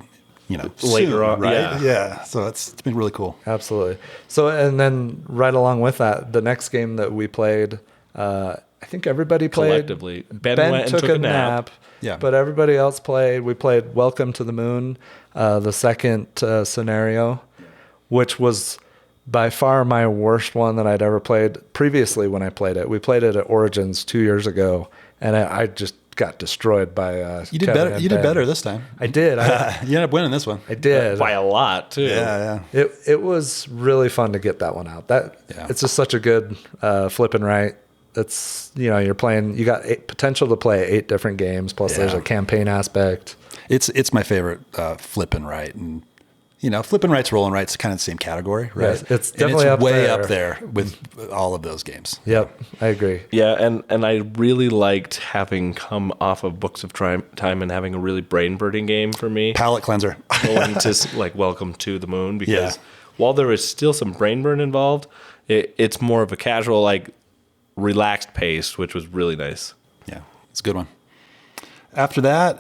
later soon, on. Right? Yeah. So it's been really cool. Absolutely. So, and then right along with that, the next game that we played, I think everybody played. Collectively. Ben went and took a nap. Yeah. But everybody else played. We played Welcome to the Moon, the second scenario, which was by far my worst one that I'd ever played previously when I played it. We played it at Origins 2 years ago, and I just got destroyed by You did better. You did better this time. I did. You ended up winning this one. I did. By a lot, too. Yeah. It was really fun to get that one out. It's just such a good flip and right it's, you're playing, you got potential to play 8 different games. Plus there's a campaign aspect. It's my favorite flip and write, and flip and write's roll and write's kind of the same category, right? Yes, it's definitely way up up there with all of those games. Yep, I agree. Yeah, and I really liked having come off of Books of Time and having a really brain-burning game for me. Palate cleanser. Going to Welcome to the Moon, because while there is still some brain burn involved, it's more of a casual, relaxed pace, which was really nice. Yeah, it's a good one. After that,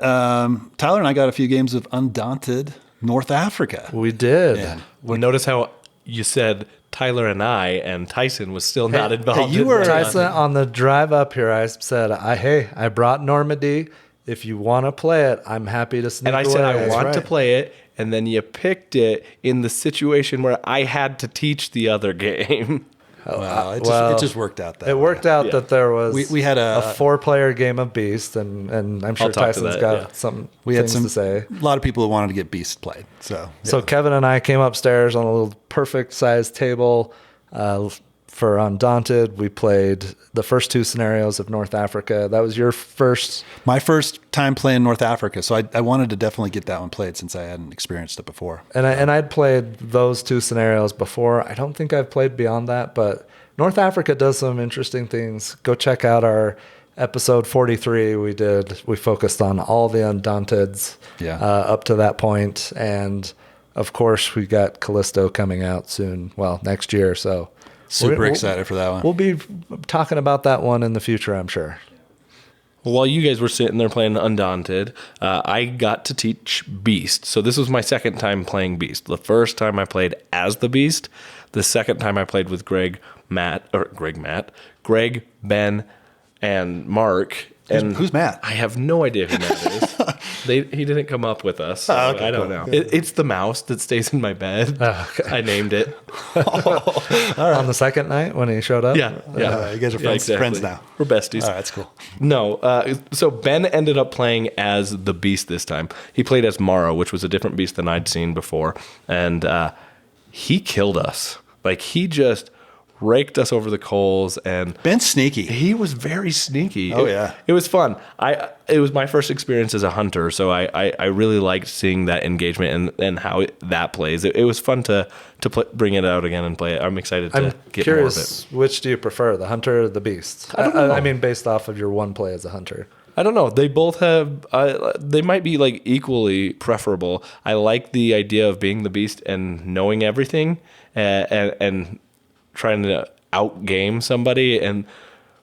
Tyler and I got a few games of Undaunted North Africa. We did. Yeah. Well, notice how you said Tyler and Tyson was still not involved. You were Tyson on the drive up here. I said, I brought Normandy. If you want to play it, I'm happy to sneak And I away. said, I want to play it. And then you picked it in the situation where I had to teach the other game. Wow, it just worked out that way. It worked out that there was we had a 4-player game of Beast, and I'm sure Tyson's got some things to say. A lot of people who wanted to get Beast played. So Kevin and I came upstairs on a little perfect sized table for Undaunted. We played the first 2 scenarios of North Africa. That was your first? My first time playing North Africa, so I wanted to definitely get that one played since I hadn't experienced it before. And I'd played those 2 scenarios before. I don't think I've played beyond that, but North Africa does some interesting things. Go check out our episode 43. We focused on all the Undaunteds up to that point. And of course, we got Callisto coming out soon. Well, next year. So super excited for that one. We'll be talking about that one in the future, I'm sure. While you guys were sitting there playing Undaunted, I got to teach Beast. So this was my second time playing Beast. The first time I played as the Beast. The second time I played with Greg, Ben, and Mark. And who's Matt? I have no idea who Matt is. He didn't come up with us. So I don't know. It's the mouse that stays in my bed. I named it. On the second night when he showed up? Yeah. You guys are friends now. We're besties. All right, that's cool. No. So Ben ended up playing as the Beast this time. He played as Morrow, which was a different Beast than I'd seen before. And he killed us. He just raked us over the coals, and Ben's sneaky. He was very sneaky. Oh, yeah. It was fun. It was my first experience as a hunter, so I really liked seeing that engagement and how that plays. It was fun to bring it out again and play it. I'm excited to get more of it. Which do you prefer, the hunter or the beast? I don't know. I mean, based off of your one play as a hunter. I don't know. They both have. They might be equally preferable. I like the idea of being the beast and knowing everything, and trying to outgame somebody. And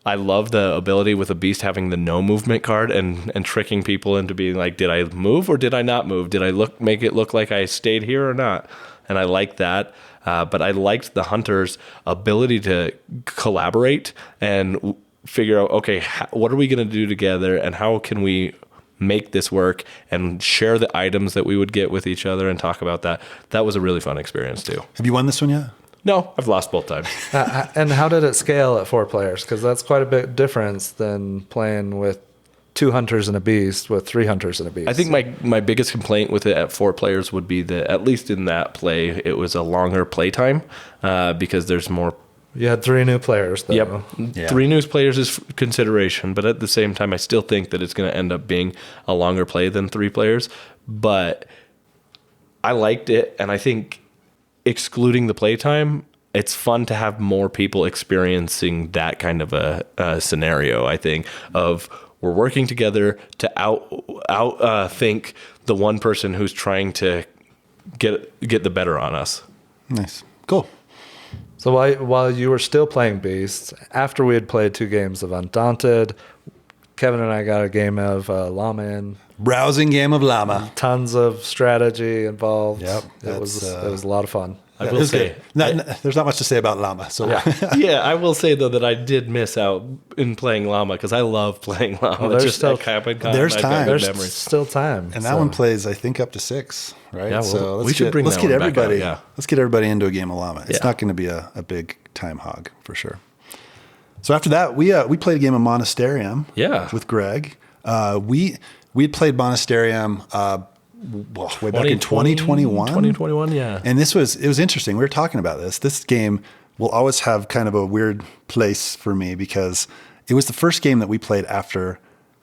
I love the ability with a beast having the no movement card and tricking people into being did I move or did I not move? Did I make it look like I stayed here or not? And I like that. But I liked the hunter's ability to collaborate and figure out, okay, what are we going to do together and how can we make this work and share the items that we would get with each other and talk about that. That was a really fun experience too. Have you won this one yet? No, I've lost both times. And how did it scale at 4 players? Because that's quite a bit difference than playing with 2 hunters and a beast with 3 hunters and a beast. I think my biggest complaint with it at 4 players would be that, at least in that play, it was a longer play time because there's more. You had 3 new players, though. Yep. Yeah. 3 new players is consideration, but at the same time, I still think that it's going to end up being a longer play than 3 players. But I liked it, and I think excluding the playtime, it's fun to have more people experiencing that kind of a scenario, I think, of we're working together to think the one person who's trying to get the better on us. Nice. Cool. So while you were still playing Beast, after we had played 2 games of Undaunted, Kevin and I got a game of L.L.A.M.A in. Browsing game of L.L.A.M.A. Tons of strategy involved. Yep. It was a lot of fun. I will say, there's not much to say about L.L.A.M.A. So yeah, I will say though that I did miss out in playing L.L.A.M.A because I love playing L.L.A.M.A. Well, there's time. There's still time, and that one plays, I think, up to 6, right? Yeah, so let's get everybody. Out, yeah. Let's get everybody into a game of L.L.A.M.A. It's not going to be a big time hog for sure. So after that, we played a game of Monasterium. Yeah. With Greg. We had played Monasterium way back in 2021. 2021, yeah. And it was interesting. We were talking about this. This game will always have kind of a weird place for me because it was the first game that we played after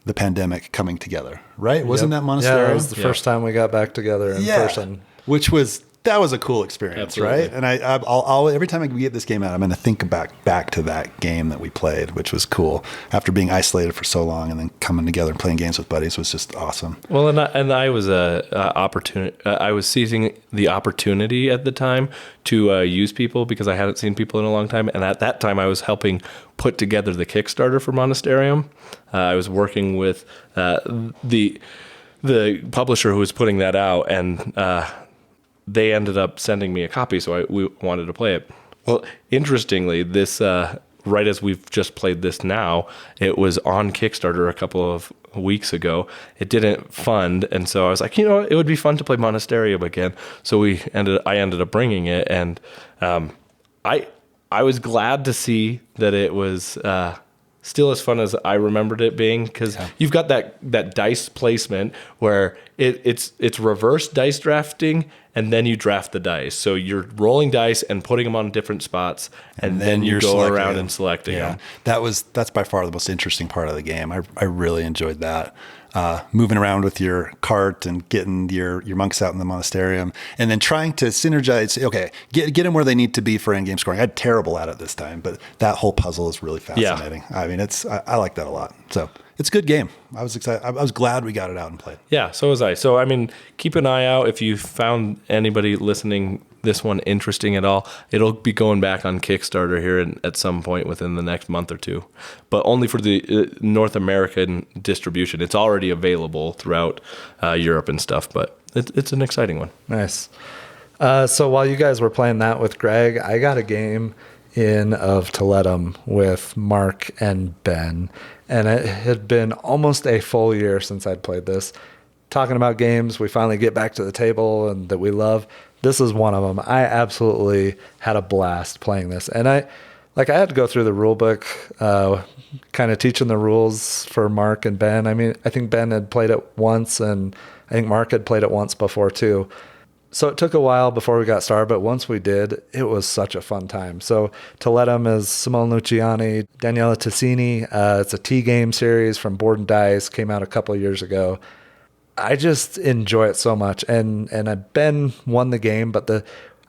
the pandemic coming together, right? Wasn't that Monasterium? Yeah, it was the first time we got back together in person. Which was a cool experience, Absolutely. right? And I'll every time I get this game out, I'm going to think back to that game that we played, which was cool. After being isolated for so long and then coming together and playing games with buddies was just awesome. Well, and I was I was seizing the opportunity at the time to use people because I hadn't seen people in a long time, and at that time I was helping put together the Kickstarter for Monasterium. I was working with the publisher who was putting that out, and they ended up sending me a copy, so we wanted to play it. Well, interestingly, this right as we've just played this now, it was on Kickstarter a couple of weeks ago. It didn't fund, and so I was like, it would be fun to play Monasterium again. So I ended up bringing it, and I was glad to see that it was still as fun as I remembered it being, because you've got that dice placement where it's reverse dice drafting, and then you draft the dice. So you're rolling dice and putting them on different spots, and then you go around and selecting them. That's by far the most interesting part of the game. I really enjoyed that. Moving around with your cart and getting your monks out in the Monasterium, and then trying to synergize. Okay, get them where they need to be for endgame scoring. I'm terrible at it this time, but that whole puzzle is really fascinating. Yeah. I mean, I like that a lot. So it's a good game. I was excited. I was glad we got it out and played. Yeah, so was I. So I mean, keep an eye out if you found anybody listening this one interesting at all. It'll be going back on Kickstarter here at some point within the next month or two, but only for the North American distribution. It's already available throughout Europe and stuff, but it's an exciting one. Nice. So while you guys were playing that with Greg, I got a game in of Tiletum with Mark and Ben, and it had been almost a full year since I'd played this. Talking about games we finally get back to the table and that we love, this is one of them. I absolutely had a blast playing this, and I had to go through the rule book, kind of teaching the rules for Mark and Ben. I mean, I think Ben had played it once, and I think Mark had played it once before too. So it took a while before we got started, but once we did, it was such a fun time. So Tiletum is Simone Luciani, Daniela Tassini. It's a tea game series from Board and Dice, came out a couple of years ago. I just enjoy it so much. And Ben won the game, but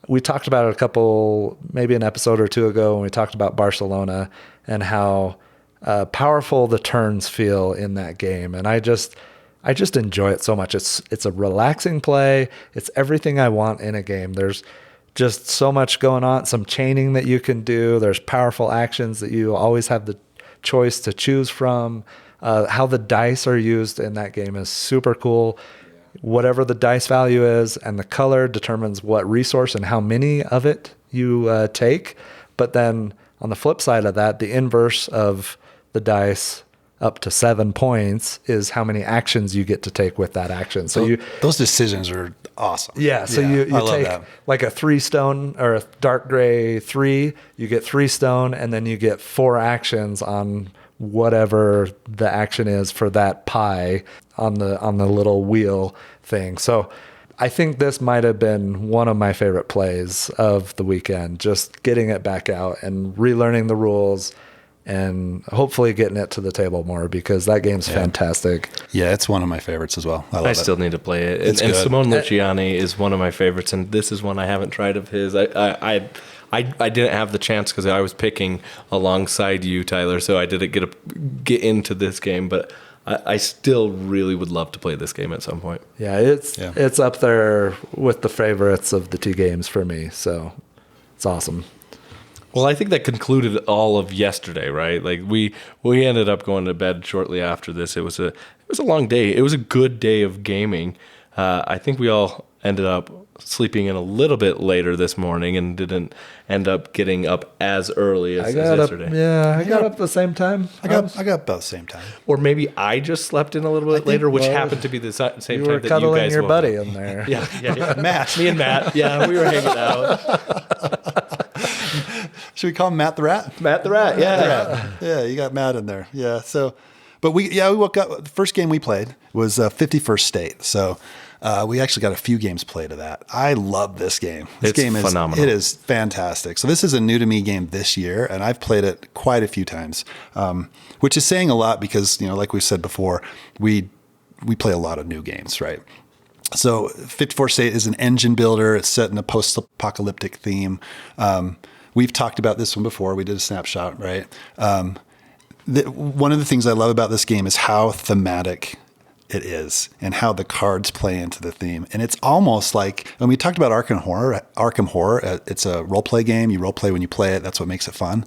we talked about it maybe an episode or two ago when we talked about Barcelona and how powerful the turns feel in that game. And I just enjoy it so much. It's a relaxing play. It's everything I want in a game. There's just so much going on, some chaining that you can do. There's powerful actions that you always have the choice to choose from. How the dice are used in that game is super cool. Whatever the dice value is and the color determines what resource and how many of it you take. But then on the flip side of that, the inverse of the dice up to 7 points is how many actions you get to take with that action. So those decisions are awesome. Yeah. So you take that. Like a 3 stone or a dark gray 3, you get 3 stone, and then you get 4 actions on whatever the action is for that pie on the little wheel thing. So I think this might have been one of my favorite plays of the weekend, just getting it back out and relearning the rules and hopefully getting it to the table more, because that game's fantastic. Yeah, it's one of my favorites as well. I still need to play it. And Simone Luciani is one of my favorites, and this is one I haven't tried of his. I didn't have the chance because I was picking alongside you, Tyler, so I didn't get into this game, but I still really would love to play this game at some point. Yeah, it's up there with the favorites of the 2 games for me, so it's awesome. Well, I think that concluded all of yesterday, right? Like we ended up going to bed shortly after this. It was a long day. It was a good day of gaming. I think we all ended up sleeping in a little bit later this morning and didn't end up getting up as early as yesterday. I got up at the same time. I got about the same time. Or maybe I just slept in a little bit later, which happened to be the same time that you guys were cuddling your buddy in there. Yeah. Matt. Me and Matt. Yeah, we were hanging out. Should we call him Matt the Rat? Matt the Rat, yeah. Yeah, you got Matt in there. Yeah, so, but we woke up, the first game we played was 51st State. So We actually got a few games played of that. I love this game. This It's game is phenomenal. It is fantastic. So this is a new to me game this year, and I've played it quite a few times, which is saying a lot because, like we said before, we play a lot of new games, right? So 54 State is an engine builder. It's set in a post-apocalyptic theme. We've talked about this one before. We did a snapshot, right? One of the things I love about this game is how thematic it is and how the cards play into the theme. And it's almost like, when we talked about Arkham Horror, it's a role play game. You role play when you play it. That's what makes it fun.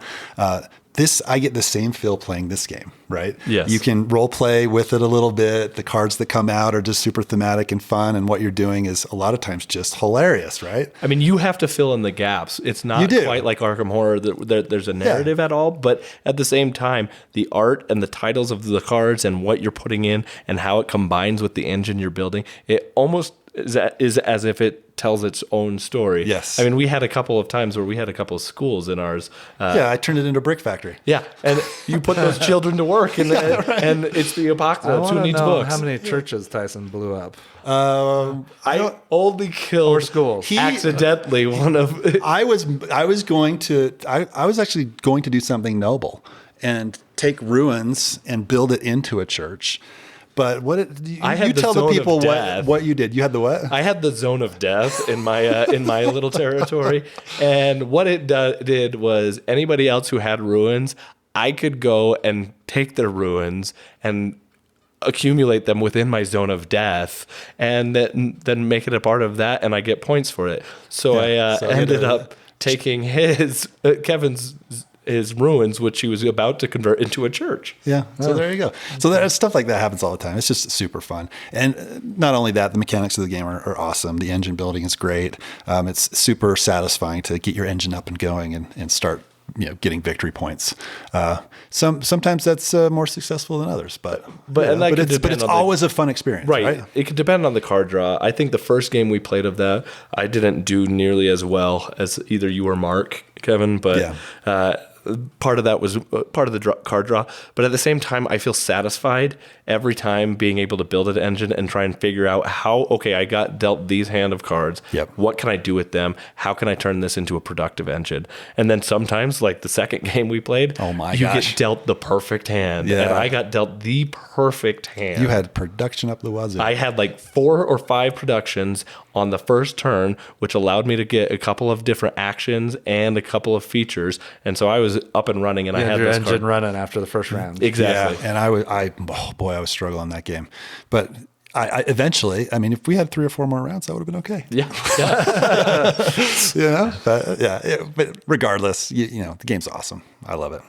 I get the same feel playing this game, right? Yes. You can role play with it a little bit. The cards that come out are just super thematic and fun. And what you're doing is a lot of times just hilarious, right? I mean, you have to fill in the gaps. It's not quite like Arkham Horror. There's a narrative at all, but at the same time, the art and the titles of the cards and what you're putting in and how it combines with the engine you're building, it almost is as if it tells its own story. Yes. I mean, we had a couple of times where we had a couple of schools in ours. I turned it into a brick factory. Yeah, and you put those children to work, and it's the I apocalypse. want Who to needs know books? how many churches Tyson blew up. I only killed Or schools. accidentally one of. I was actually going to do something noble and take ruins and build it into a church. But I had you the tell the zone of people death. what you did. You had the what? I had the zone of death in my little territory, and what it did was anybody else who had ruins, I could go and take their ruins and accumulate them within my zone of death, and then make it a part of that, and I get points for it. So I ended up taking Kevin's his ruins, which he was about to convert into a church. Yeah. So there you go. So there's stuff like that happens all the time. It's just super fun. And not only that, the mechanics of the game are awesome. The engine building is great. It's super satisfying to get your engine up and going and start, getting victory points. Sometimes that's more successful than others, but it's always a fun experience, right? It could depend on the card draw. I think the first game we played of that, I didn't do nearly as well as either you or Mark, Kevin, but part of that was part of the card draw. But at the same time, I feel satisfied every time being able to build an engine and try and figure out I got dealt these hand of cards. Yep. What can I do with them? How can I turn this into a productive engine? And then sometimes, like the second game we played, you get dealt the perfect hand. Yeah. And I got dealt the perfect hand. You had production up the wazoo. I had like 4 or 5 productions on the first turn, which allowed me to get a couple of different actions and a couple of features. And so I was up and running, and I had your this engine card. running after the first round. Exactly. Yeah, and I was struggling that game, but I eventually, if we had 3 or 4 more rounds, that would have been okay. Yeah. But regardless, the game's awesome. I love it.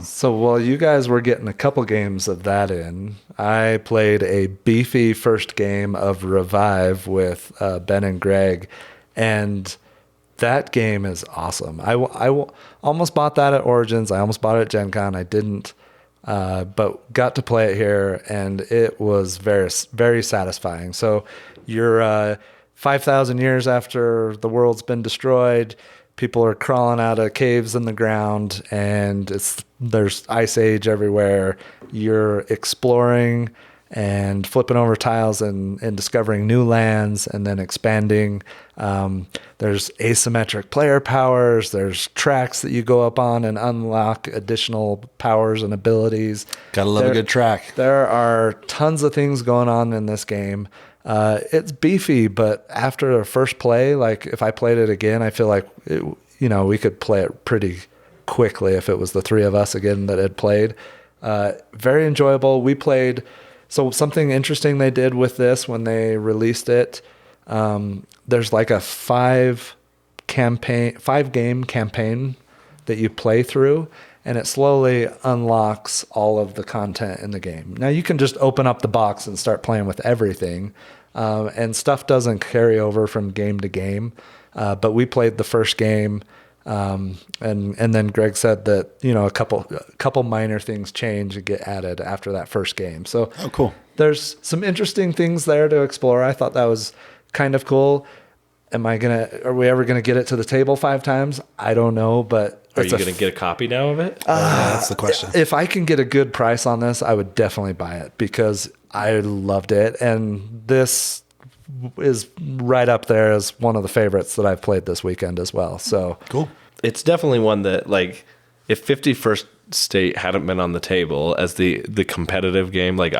So while you guys were getting a couple games of that in, I played a beefy first game of Revive with Ben and Greg, and that game is awesome. I almost bought that at Origins. I almost bought it at Gen Con. I didn't, but got to play it here, and it was very, very satisfying. So you're 5,000 years after the world's been destroyed. People are crawling out of caves in the ground, and there's ice age everywhere. You're exploring and flipping over tiles and discovering new lands and then expanding. There's asymmetric player powers. There's tracks that you go up on and unlock additional powers and abilities. Gotta love a good track. There are tons of things going on in this game. It's beefy, but after a first play, like if I played it again, I feel like we could play it pretty quickly if it was the 3 of us again that had played. Very enjoyable. We played. So something interesting they did with this when they released it, there's like a 5-game campaign that you play through, and it slowly unlocks all of the content in the game. Now you can just open up the box and start playing with everything, and stuff doesn't carry over from game to game. But we played the first game, and then Greg said that a couple minor things change and get added after that first game. So cool. There's some interesting things there to explore. I thought that was kind of cool. Are we ever gonna get it to the table 5 times? I don't know, but Are you going to get a copy now of it? That's the question. If I can get a good price on this, I would definitely buy it because I loved it. And this is right up there as one of the favorites that I've played this weekend as well. So Cool. It's definitely one that, like, if 51st State hadn't been on the table as the competitive game, like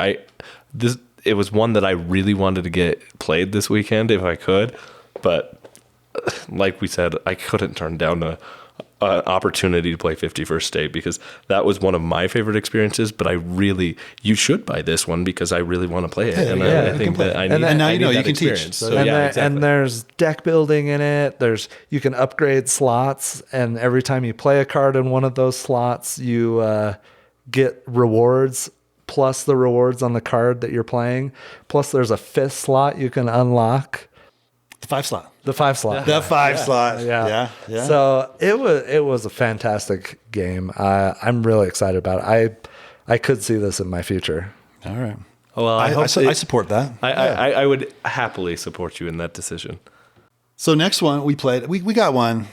it was one that I really wanted to get played this weekend if I could, but like we said, I couldn't turn down an opportunity to play 51st State because that was one of my favorite experiences. But you should buy this one because I really want to play it, and I think that I need. And now you know you can experience. teach. So, and there's deck building in it. You can upgrade slots, and every time you play a card in one of those slots, you get rewards plus the rewards on the card that you're playing. Plus, there's a 5th slot you can unlock. The 5 slot. The 5 slot. The 5 slot. Yeah. Yeah. So it was a fantastic game. I'm really excited about it. I could see this in my future. All right. Well, I support that. I would happily support you in that decision. So next one we played, we got one.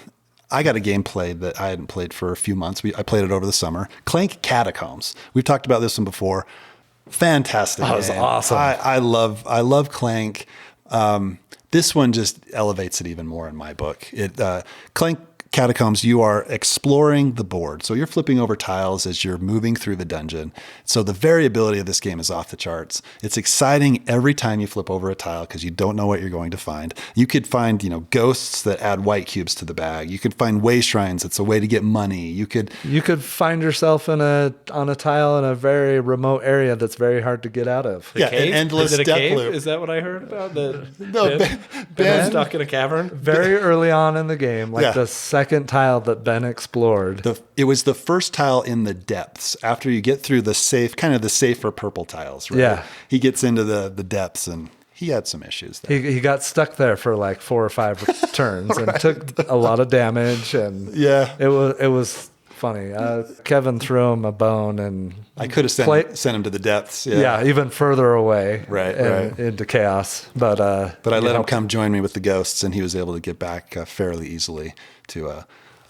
I got a game played that I hadn't played for a few months. I played it over the summer. Clank Catacombs. We've talked about this one before. Fantastic. That was game. awesome. I love Clank. This one just elevates it even more in my book. Clank Catacombs, you are exploring the board. So you're flipping over tiles as you're moving through the dungeon. So the variability of this game is off the charts. It's exciting every time you flip over a tile because you don't know what you're going to find. You could find, ghosts that add white cubes to the bag. You could find way shrines. It's a way to get money. You could find yourself on a tile in a very remote area that's very hard to get out of. an endless Is it a step cave? loop. Is that what I heard about? No, Ben stuck in a cavern. Very early on in the game, like Yeah. the second tile that Ben explored. It was the first tile in the depths after you get through the safer purple tiles, right? Yeah. He gets into the depths and he had some issues there. He got stuck there for like 4 or 5 turns and took a lot of damage, and Yeah. it was funny. Kevin threw him a bone, and I could have sent him to the depths. yeah, even further away, Right. into chaos. But I let him come join me with the ghosts, and he was able to get back fairly easily to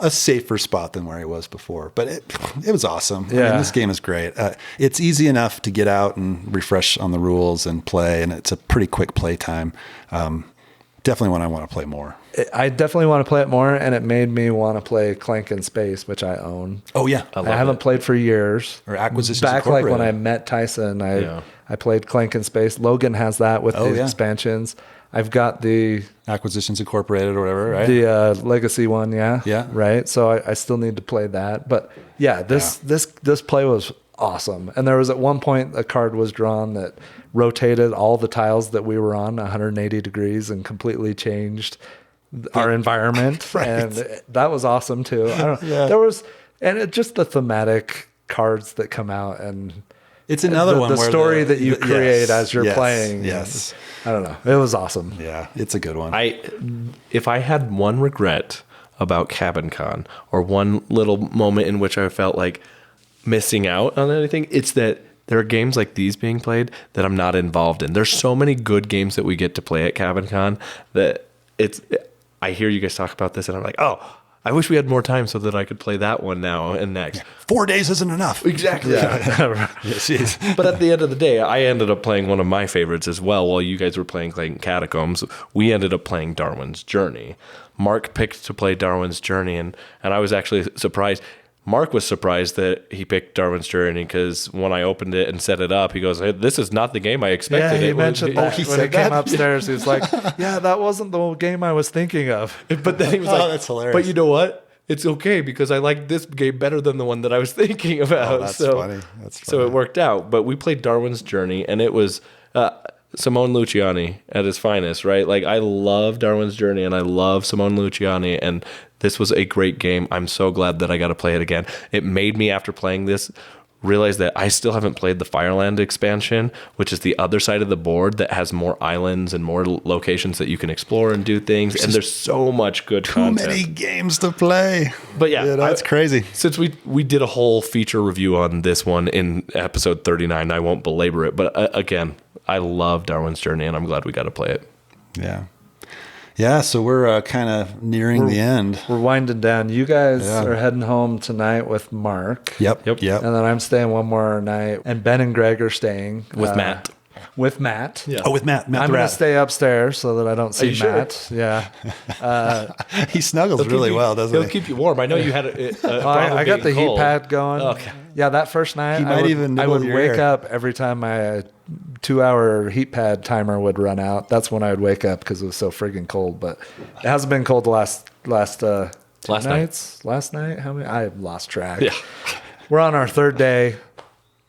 a safer spot than where he was before. But it was awesome. I Yeah. mean, this game is great. It's easy enough to get out and refresh on the rules and play, and it's a pretty quick play time. Definitely one I want to play more. I definitely want to play it more, and it made me want to play Clank in Space, which I own. Oh, yeah. I haven't played for years. Or Acquisitions Back like when Incorporated. I met Tyson, I played Clank in Space. Logan has that with the yeah. expansions. I've got the Acquisitions Incorporated or whatever, right? the Legacy one, Yeah. right. So I still need to play that, but yeah, this play was awesome. And there was at one point a card was drawn that rotated all the tiles that we were on 180 degrees and completely changed our environment, Right. and that was awesome too. I don't know. There was, and it just the thematic cards that come out, and It's another one the where story that you create as you're yes, playing. Yes. I don't know. It was awesome. Yeah, it's a good one. If I had one regret about Cabin Con, or one little moment in which I felt like missing out on anything, it's that there are games like these being played that I'm not involved in. There's so many good games that we get to play at Cabin Con that I hear you guys talk about this and I'm like, oh, I wish we had more time so that I could play that one now and next. 4 days isn't enough. Exactly. Yes, it is. But at the end of the day, I ended up playing one of my favorites as well. While you guys were playing Clank Catacombs, we ended up playing Darwin's Journey. Mark picked to play Darwin's Journey, and I was actually surprised. Mark was surprised that he picked Darwin's Journey because when I opened it and set it up, he goes, "Hey, this is not the game I expected." Yeah, he It was- mentioned that he when said he came that? upstairs. He was like, "Yeah, that wasn't the game I was thinking of." But then he was Oh, like, that's hilarious. But you know what? It's okay because I like this game better than the one that I was thinking about. Oh, that's funny. That's So funny. it worked out. But we played Darwin's Journey, and it was Simone Luciani at his finest, right? Like, I love Darwin's Journey, and I love Simone Luciani, and this was a great game. I'm so glad that I got to play it again. It made me, after playing this, realize that I still haven't played the Fireland expansion, which is the other side of the board that has more islands and more locations that you can explore and do things. And there's so much good Too content. many games to play. But yeah, that's crazy. Since we did a whole feature review on this one in episode 39, I won't belabor it. But again, I love Darwin's Journey, and I'm glad we got to play it. Yeah. Yeah, so we're kind of nearing the end. We're winding down. You guys Yeah. are heading home tonight with Mark. Yep. Yep. And then I'm staying one more night, and Ben and Greg are staying With Matt. with Matt. Yeah. Oh, with Matt I'm the going to rat. stay upstairs so that I don't see you sure? Matt. Yeah. He snuggles really well, doesn't He'll he? keep you warm. I know you had a problem I got the being heat cold. pad going. Okay. Yeah, that first night, He might even I nibble would your wake ear. up every time my 2-hour heat pad timer would run out. That's when I would wake up because it was so friggin' cold. But it hasn't been cold the last two Last nights. Last night? How many? I lost track. Yeah. We're on our third day.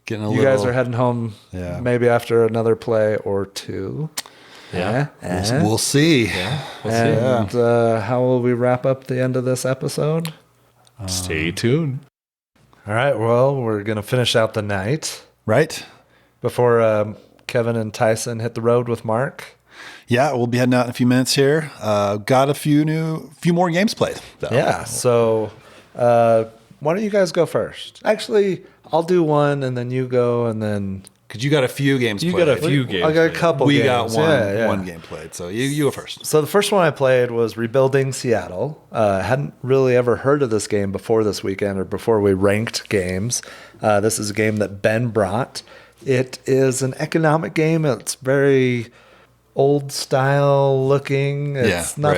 Getting a You little, guys are heading home Yeah. maybe after another play or two. Yeah. We'll see. And how will we wrap up the end of this episode? Stay tuned. All right. Well, we're going to finish out the night Right? before Kevin and Tyson hit the road with Mark. Yeah, we'll be heading out in a few minutes here. Got a few more games played, though. Yeah. So why don't you guys go first? Actually, I'll do one and then you go and then Because you got a few games You played. got a few games. I got a played. couple We games. got Yeah. one game played. So you go first. So the first one I played was Rebuilding Seattle. Hadn't really ever heard of this game before this weekend or before we ranked games. This is a game that Ben brought. It is an economic game. It's very old style looking. It's not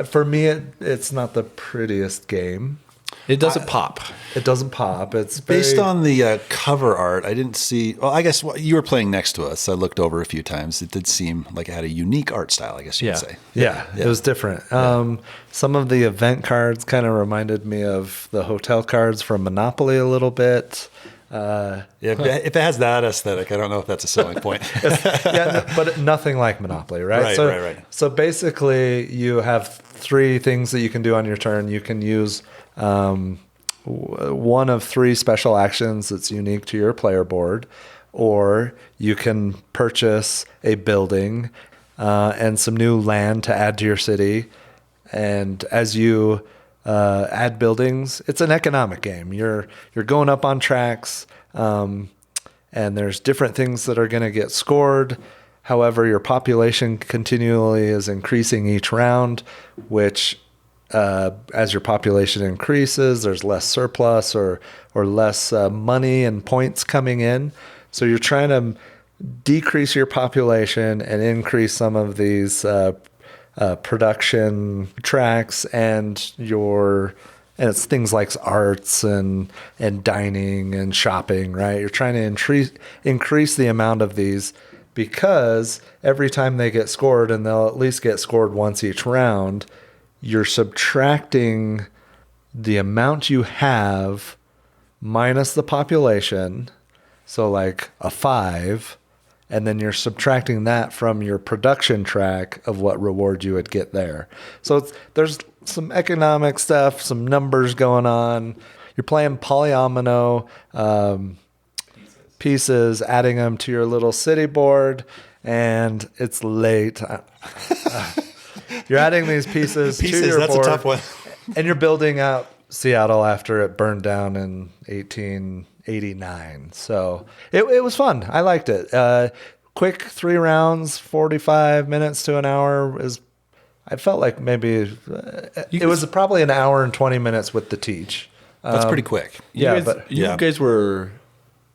for me, it's not the prettiest game. It doesn't pop. It doesn't pop. It's Based very- on the cover art, I didn't see. Well, I guess you were playing next to us. I looked over a few times. It did seem like it had a unique art style, I guess you Yeah. could say. Yeah, it was different. Some of the event cards kind of reminded me of the hotel cards from Monopoly a little bit. If it has that aesthetic, I don't know if that's a selling point. But nothing like Monopoly, right? Right. So basically, you have 3 things that you can do on your turn. You can use one of 3 special actions that's unique to your player board, or you can purchase a building and some new land to add to your city. And as you add buildings, it's an economic game. You're going up on tracks, and there's different things that are going to get scored. However, your population continually is increasing each round, which as your population increases, there's less surplus or less money and points coming in. So you're trying to decrease your population and increase some of these production tracks and it's things like arts and dining and shopping, right? You're trying to increase the amount of these because every time they get scored, and they'll at least get scored once each round, you're subtracting the amount you have minus the population. So like a 5, and then you're subtracting that from your production track of what reward you would get there. So there's some economic stuff, some numbers going on. You're playing polyomino pieces, adding them to your little city board, and it's late. You're adding these pieces to your That's board. a tough one. And you're building out Seattle after it burned down in 1889. So it was fun. I liked it. Quick 3 rounds, 45 minutes to an hour I felt like maybe it was probably an hour and 20 minutes with the teach. That's pretty quick. Yeah, You guys were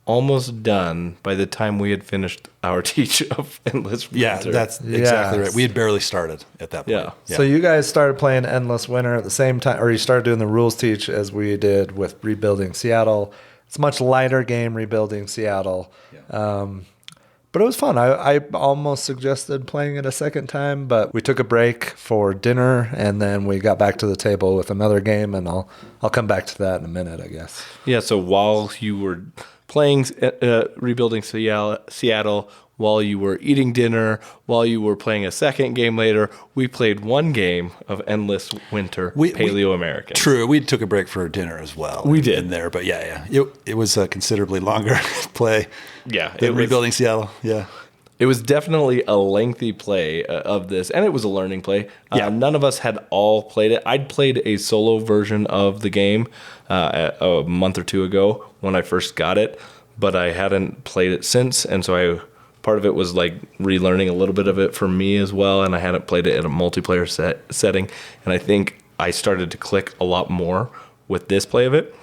almost done by the time we had finished our teach of Endless Yeah, Winter. that's exactly Yes. right. We had barely started at that point. Yeah. So you guys started playing Endless Winter at the same time, or you started doing the rules teach as we did with Rebuilding Seattle. It's a much lighter game, Rebuilding Seattle. But it was fun. I almost suggested playing it a second time, but we took a break for dinner, and then we got back to the table with another game, and I'll come back to that in a minute, I guess. Yeah, so while you were playing Rebuilding Seattle, while you were eating dinner, while you were playing a second game later, we played one game of Endless Winter Paleoamericans. True. We took a break for dinner as well. We did. in there, but yeah. It was a considerably longer play. Yeah, than Rebuilding Seattle. Yeah. It was definitely a lengthy play of this, and it was a learning play. Yeah. None of us had all played it. I'd played a solo version of the game a month or 2 ago when I first got it, but I hadn't played it since, and so part of it was like relearning a little bit of it for me as well, and I hadn't played it in a multiplayer setting, and I think I started to click a lot more with this play of it.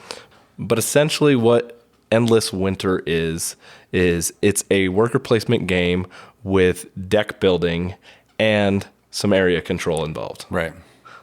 But essentially what Endless Winter is it's a worker placement game with deck building and some area control involved. Right.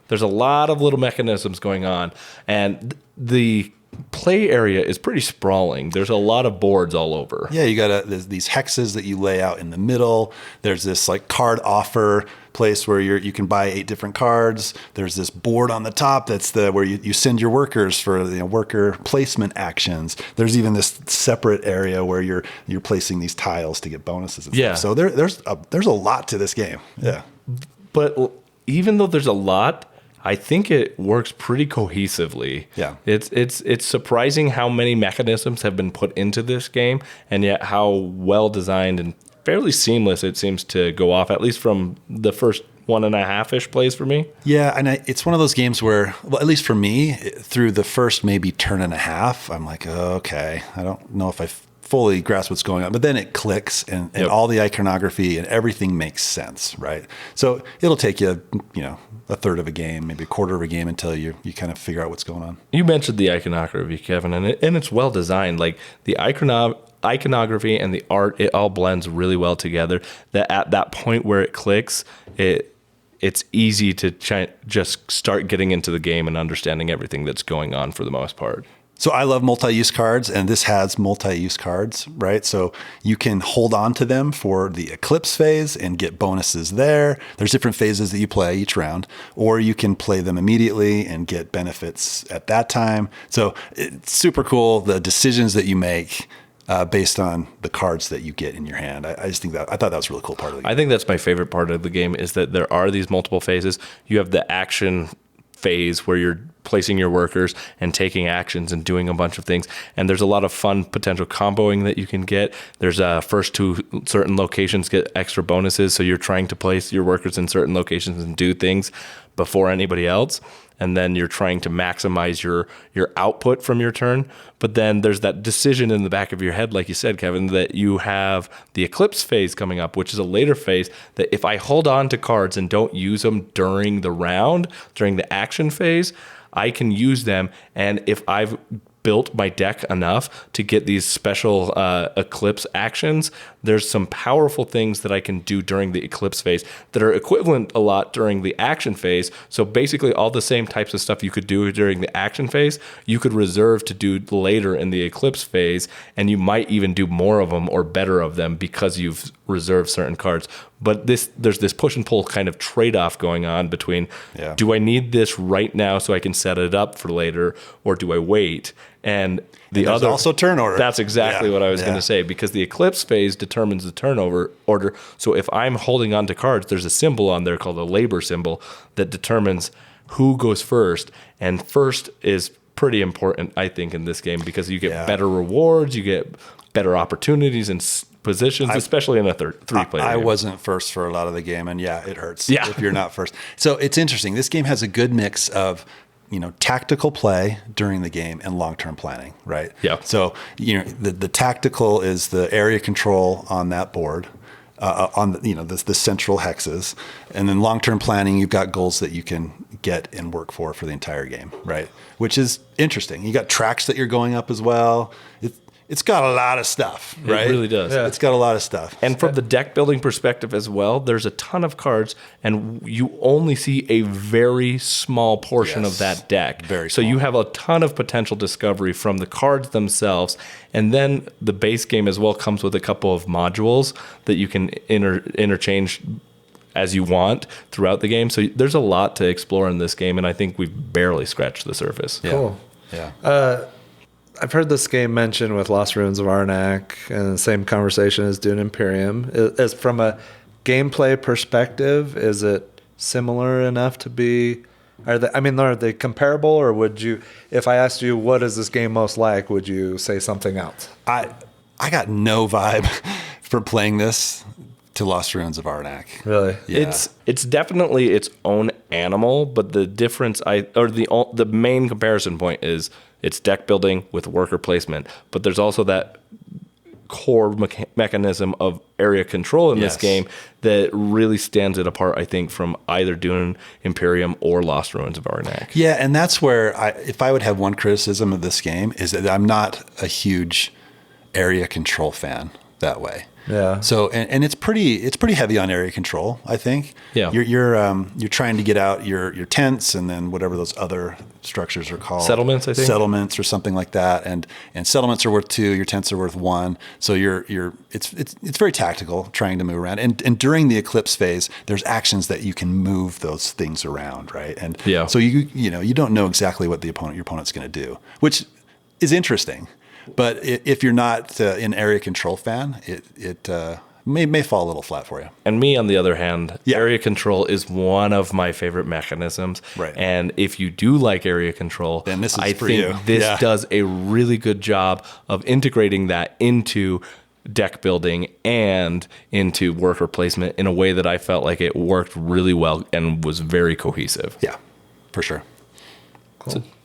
There's a lot of little mechanisms going on, and the play area is pretty sprawling. There's a lot of boards all over. Yeah, you got there's these hexes that you lay out in the middle. There's this like card offer place where you can buy 8 different cards. There's this board on the top that's where you send your workers for worker placement actions. There's even this separate area where you're placing these tiles to get bonuses and stuff. So there's a lot to this game. Yeah. But even though there's a lot, I think it works pretty cohesively. Yeah. It's surprising how many mechanisms have been put into this game, and yet how well designed and fairly seamless it seems to go off, at least from the first 1.5-ish plays for me. Yeah, and it's one of those games where, well, at least for me, through the first maybe turn and a half, I'm like, oh, okay, I don't know if I fully grasp what's going on, but then it clicks and all the iconography and everything makes sense, right? So it'll take you, a third of a game, maybe a quarter of a game until you kind of figure out what's going on. You mentioned the iconography, Kevin, and it's well designed. Like the iconography and the art, it all blends really well together. That at that point where it clicks, it's easy to just start getting into the game and understanding everything that's going on for the most part. So I love multi-use cards, and this has multi-use cards, right? So you can hold on to them for the Eclipse phase and get bonuses there. There's different phases that you play each round, or you can play them immediately and get benefits at that time. So it's super cool, the decisions that you make based on the cards that you get in your hand. I thought that was a really cool part of the game. I think that's my favorite part of the game is that there are these multiple phases. You have the action phase where you're placing your workers and taking actions and doing a bunch of things. And there's a lot of fun potential comboing that you can get. There's first to certain locations get extra bonuses. So you're trying to place your workers in certain locations and do things before anybody else. And then you're trying to maximize your output from your turn. But then there's that decision in the back of your head, like you said, Kevin, that you have the Eclipse phase coming up, which is a later phase, that if I hold on to cards and don't use them during the round, during the action phase, I can use them. And if I've built my deck enough to get these special Eclipse actions, there's some powerful things that I can do during the Eclipse phase that are equivalent a lot during the action phase. So basically all the same types of stuff you could do during the action phase, you could reserve to do later in the Eclipse phase, and you might even do more of them or better of them because you've reserved certain cards. But there's this push and pull kind of trade-off going on between, do I need this right now so I can set it up for later, or do I wait? And the other also turn order. That's exactly what I was going to say, because the Eclipse phase determines the turnover order. So if I'm holding on to cards, there's a symbol on there called a labor symbol that determines who goes first. And first is pretty important, I think, in this game, because you get better rewards, you get better opportunities and positions, especially in a three-player I game. wasn't first for a lot of the game, and it hurts if you're not first. So it's interesting. This game has a good mix of tactical play during the game and long-term planning, right? Yeah. So, the tactical is the area control on that board, on the central hexes, and then long-term planning, you've got goals that you can get and work for the entire game, right? Which is interesting. You got tracks that you're going up as well. It's got a lot of stuff, right? It really does. Yeah. It's got a lot of stuff. And from the deck building perspective as well, there's a ton of cards, and you only see a very small portion of that deck. Very so small. you have a ton of potential discovery from the cards themselves. And then the base game as well comes with a couple of modules that you can interchange as you want throughout the game. So there's a lot to explore in this game, and I think we've barely scratched the surface. Yeah. Cool. Yeah. I've heard this game mentioned with Lost Ruins of Arnak, and the same conversation as Dune Imperium. As from a gameplay perspective, is it similar enough to be? Are they comparable, or would you, if I asked you what is this game most like, would you say something else? I got no vibe from playing this to Lost Ruins of Arnak. Really? Yeah. It's definitely its own animal, but the difference the main comparison point is it's deck building with worker placement, but there's also that core mechanism of area control in this game that really stands it apart, I think, from either Dune Imperium or Lost Ruins of Arnak. Yeah, and that's where if I would have one criticism of this game is that I'm not a huge area control fan that way. Yeah. So and it's pretty heavy on area control, I think. Yeah. You're trying to get out your tents and then whatever those other structures are called. Settlements, I think. Settlements or something like that. And settlements are worth 2, your tents are worth 1. So it's very tactical trying to move around. And during the eclipse phase, there's actions that you can move those things around, right? And so you don't know exactly what your opponent's going to do, which is interesting. But if you're not an area control fan, it may fall a little flat for you. And me, on the other hand, area control is one of my favorite mechanisms. Right. And if you do like area control, then this is I for think you. this does a really good job of integrating that into deck building and into worker placement in a way that I felt like it worked really well and was very cohesive. Yeah, for sure.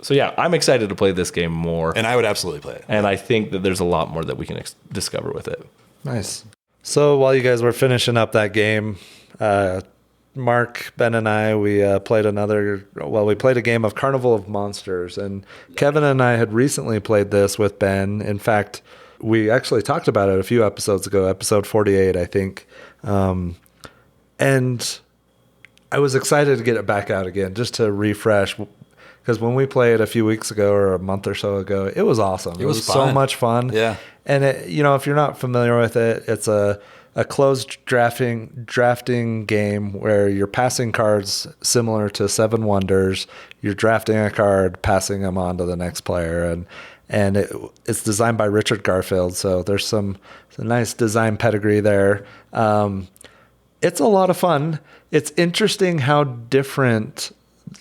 So yeah, I'm excited to play this game more. And I would absolutely play it. And I think that there's a lot more that we can discover with it. Nice. So while you guys were finishing up that game, Mark, Ben, and I, we played a game of Carnival of Monsters. And Kevin and I had recently played this with Ben. In fact, we actually talked about it a few episodes ago, episode 48, I think. And I was excited to get it back out again, just to refresh. Because when we played a few weeks ago or a month or so ago, it was awesome. It was so much fun. Yeah. And if you're not familiar with it, it's a closed drafting game where you're passing cards similar to Seven Wonders. You're drafting a card, passing them on to the next player, and it's designed by Richard Garfield. So there's some nice design pedigree there. It's a lot of fun. It's interesting how different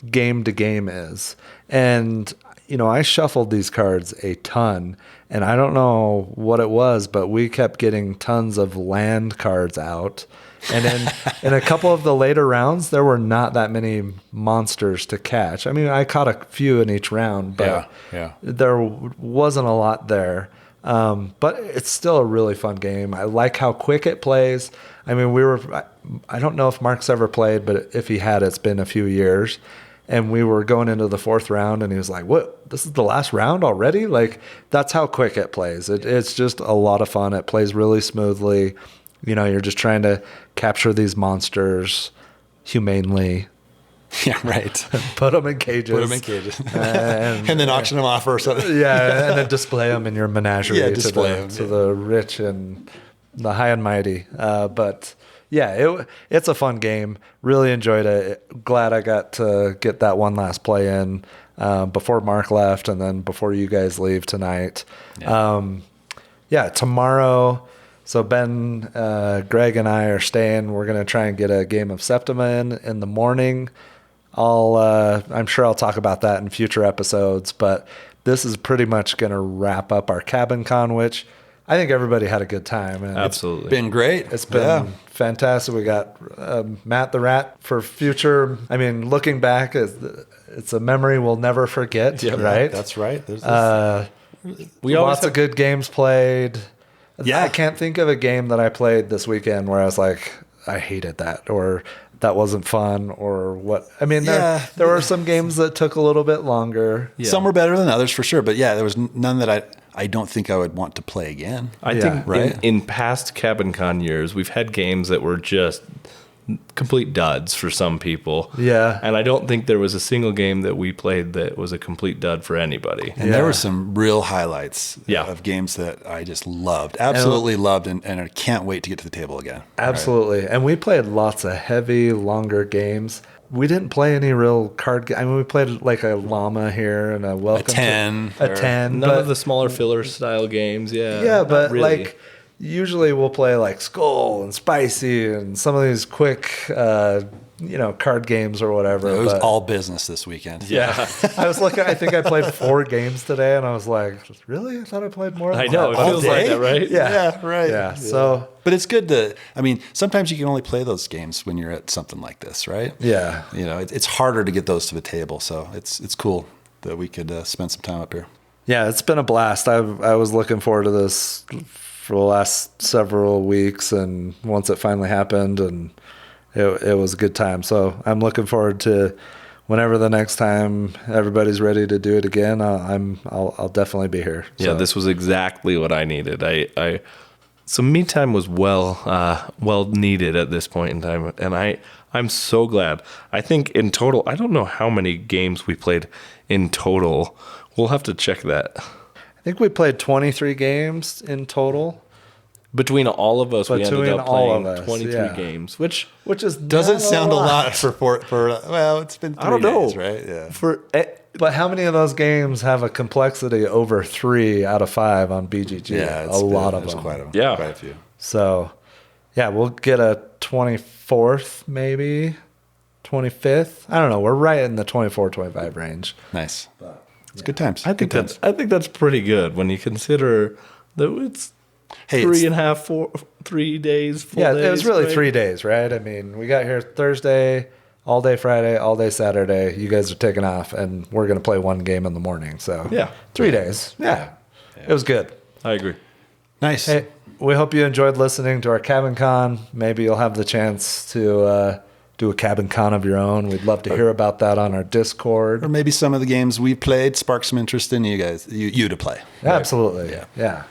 game to game is. And, I shuffled these cards a ton, and I don't know what it was, but we kept getting tons of land cards out. And in a couple of the later rounds, there were not that many monsters to catch. I mean, I caught a few in each round, but there wasn't a lot there. But it's still a really fun game. I like how quick it plays. I mean, I don't know if Mark's ever played, but if he had, it's been a few years. And we were going into the 4th round, and he was like, "What? This is the last round already?" Like, that's how quick it plays. It's just a lot of fun. It plays really smoothly. You're just trying to capture these monsters humanely. Yeah, right. Put them in cages. And then auction them off or something. Yeah, and then display them in your menagerie to the rich and the high and mighty. But yeah, it's a fun game. Really enjoyed it. Glad I got to get that one last play in before Mark left and then before you guys leave tonight. Yeah, tomorrow. So Ben, Greg, and I are staying. We're going to try and get a game of Septima in the morning. I'm sure I'll talk about that in future episodes, but this is pretty much going to wrap up our Cabin Con, which I think everybody had a good time. And Absolutely. It's been great. It's been fantastic. We got Matt the Rat for future. I mean, looking back, it's a memory we'll never forget, right? That's right. There's lots of good games played. Yeah. I can't think of a game that I played this weekend where I was like, I hated that, or that wasn't fun, or what. I mean, there were some games that took a little bit longer. Yeah. Some were better than others for sure, but there was none that I don't think I would want to play again. I think in past Cabin Con years, we've had games that were just complete duds for some people. Yeah. And I don't think there was a single game that we played that was a complete dud for anybody. And there were some real highlights of games that I just loved, absolutely loved, and I can't wait to get to the table again. Absolutely. Right. And we played lots of heavy, longer games. We didn't play any real card games. I mean, we played like a llama here and a welcome. A 10. None of the smaller filler style games. Yeah. Yeah, but really. Like usually we'll play like Skull and Spicy and some of these quick, card games or whatever. It was all business this weekend. Yeah. I was looking, I think I played 4 games today and I was like, really? I thought I played more than I know. that. It feels like that, right? Yeah, right. Yeah. So, but it's good sometimes you can only play those games when you're at something like this, right? Yeah. It's harder to get those to the table. So it's cool that we could spend some time up here. Yeah, it's been a blast. I was looking forward to this for the last several weeks, and once it finally happened, and it was a good time. So I'm looking forward to whenever the next time everybody's ready to do it again, I'll definitely be here. Yeah, this was exactly what I needed. Some me time was well needed at this point in time, and I'm so glad. I think in total, I don't know how many games we played in total. We'll have to check that. I think we played 23 games in total. Between all of us, we ended up playing 23 yeah. games, which is Doesn't sound a lot for well, it's been 3 I don't know, days, right? Yeah. But how many of those games have a complexity over 3 out of 5 on BGG? Yeah, a lot of there's them. quite a few. So, yeah, we'll get a 24th, maybe 25th. I don't know. We're right in the 24-25 range. Nice. It's good times. I think that's pretty good when you consider that it's Hey, 3 days. Full Yeah, days, it was really right? 3 days, right? I mean, we got here Thursday, all day Friday, all day Saturday. You guys are taking off, and we're going to play one game in the morning. So, Yeah. 3 days. Yeah. It was good. I agree. Nice. Hey, we hope you enjoyed listening to our Cabin Con. Maybe you'll have the chance to do a Cabin Con of your own. We'd love to hear about that on our Discord. Or maybe some of the games we played spark some interest in you guys, you to play. Absolutely. Yeah.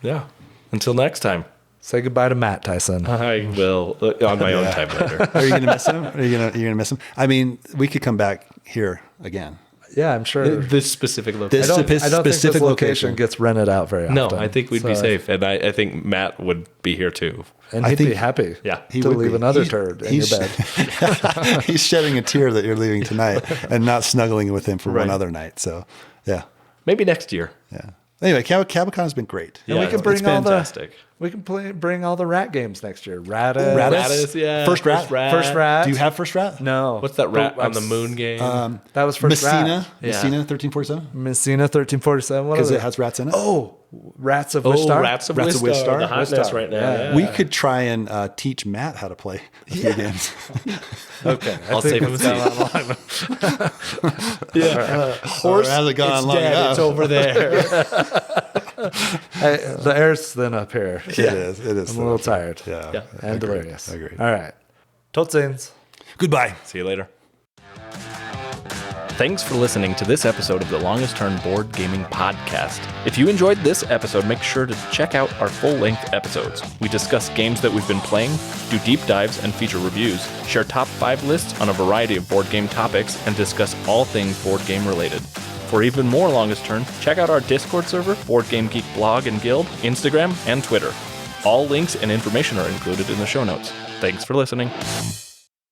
Yeah. Until next time. Say goodbye to Matt, Tyson. I will on my own time later. Are you going to miss him? You're going to miss him? I mean, we could come back here again. Yeah, I'm sure. This specific location. This I don't think specific this location location gets rented out very No, often. I think we'd be So- safe, and I think Matt would be here too. And I he'd think- be happy Yeah, he to would leave be. another He's- turd in your he's- bed. He's shedding a tear that you're leaving tonight and not snuggling with him for Right. one other night. So, yeah. Maybe next year. Yeah. Anyway, Cabicon has been great. Yeah, we can it's bring all fantastic. bring all the rat games next year. Ratus? Ratus, yeah. First rat? First rat. Do you have first rat? No. What's that rat But on the moon game? That was first Messina? rat. Yeah. Messina 1347? Messina 1347. What Because is it it? has rats in it? Oh, Rats of Wistar. Rats of Rats of Wistar. Wistar. The hotness right now. Yeah. Yeah. We could try and teach Matt how to play a few games. Okay. I'll save him a seat. Horse hasn't gone long enough. It's over there. Hey, the air's thin up here. It is. It is. I'm a little tired. Yeah. Yeah. And delirious. Agreed. All right. Tot ziens. Goodbye. See you later. Thanks for listening to this episode of the Longest Turn Board Gaming Podcast. If you enjoyed this episode, make sure to check out our full-length episodes. We discuss games that we've been playing, do deep dives and feature reviews, share top 5 lists on a variety of board game topics, and discuss all things board game related. For even more Longest Turn, check out our Discord server, Board Game Geek blog and guild, Instagram, and Twitter. All links and information are included in the show notes. Thanks for listening.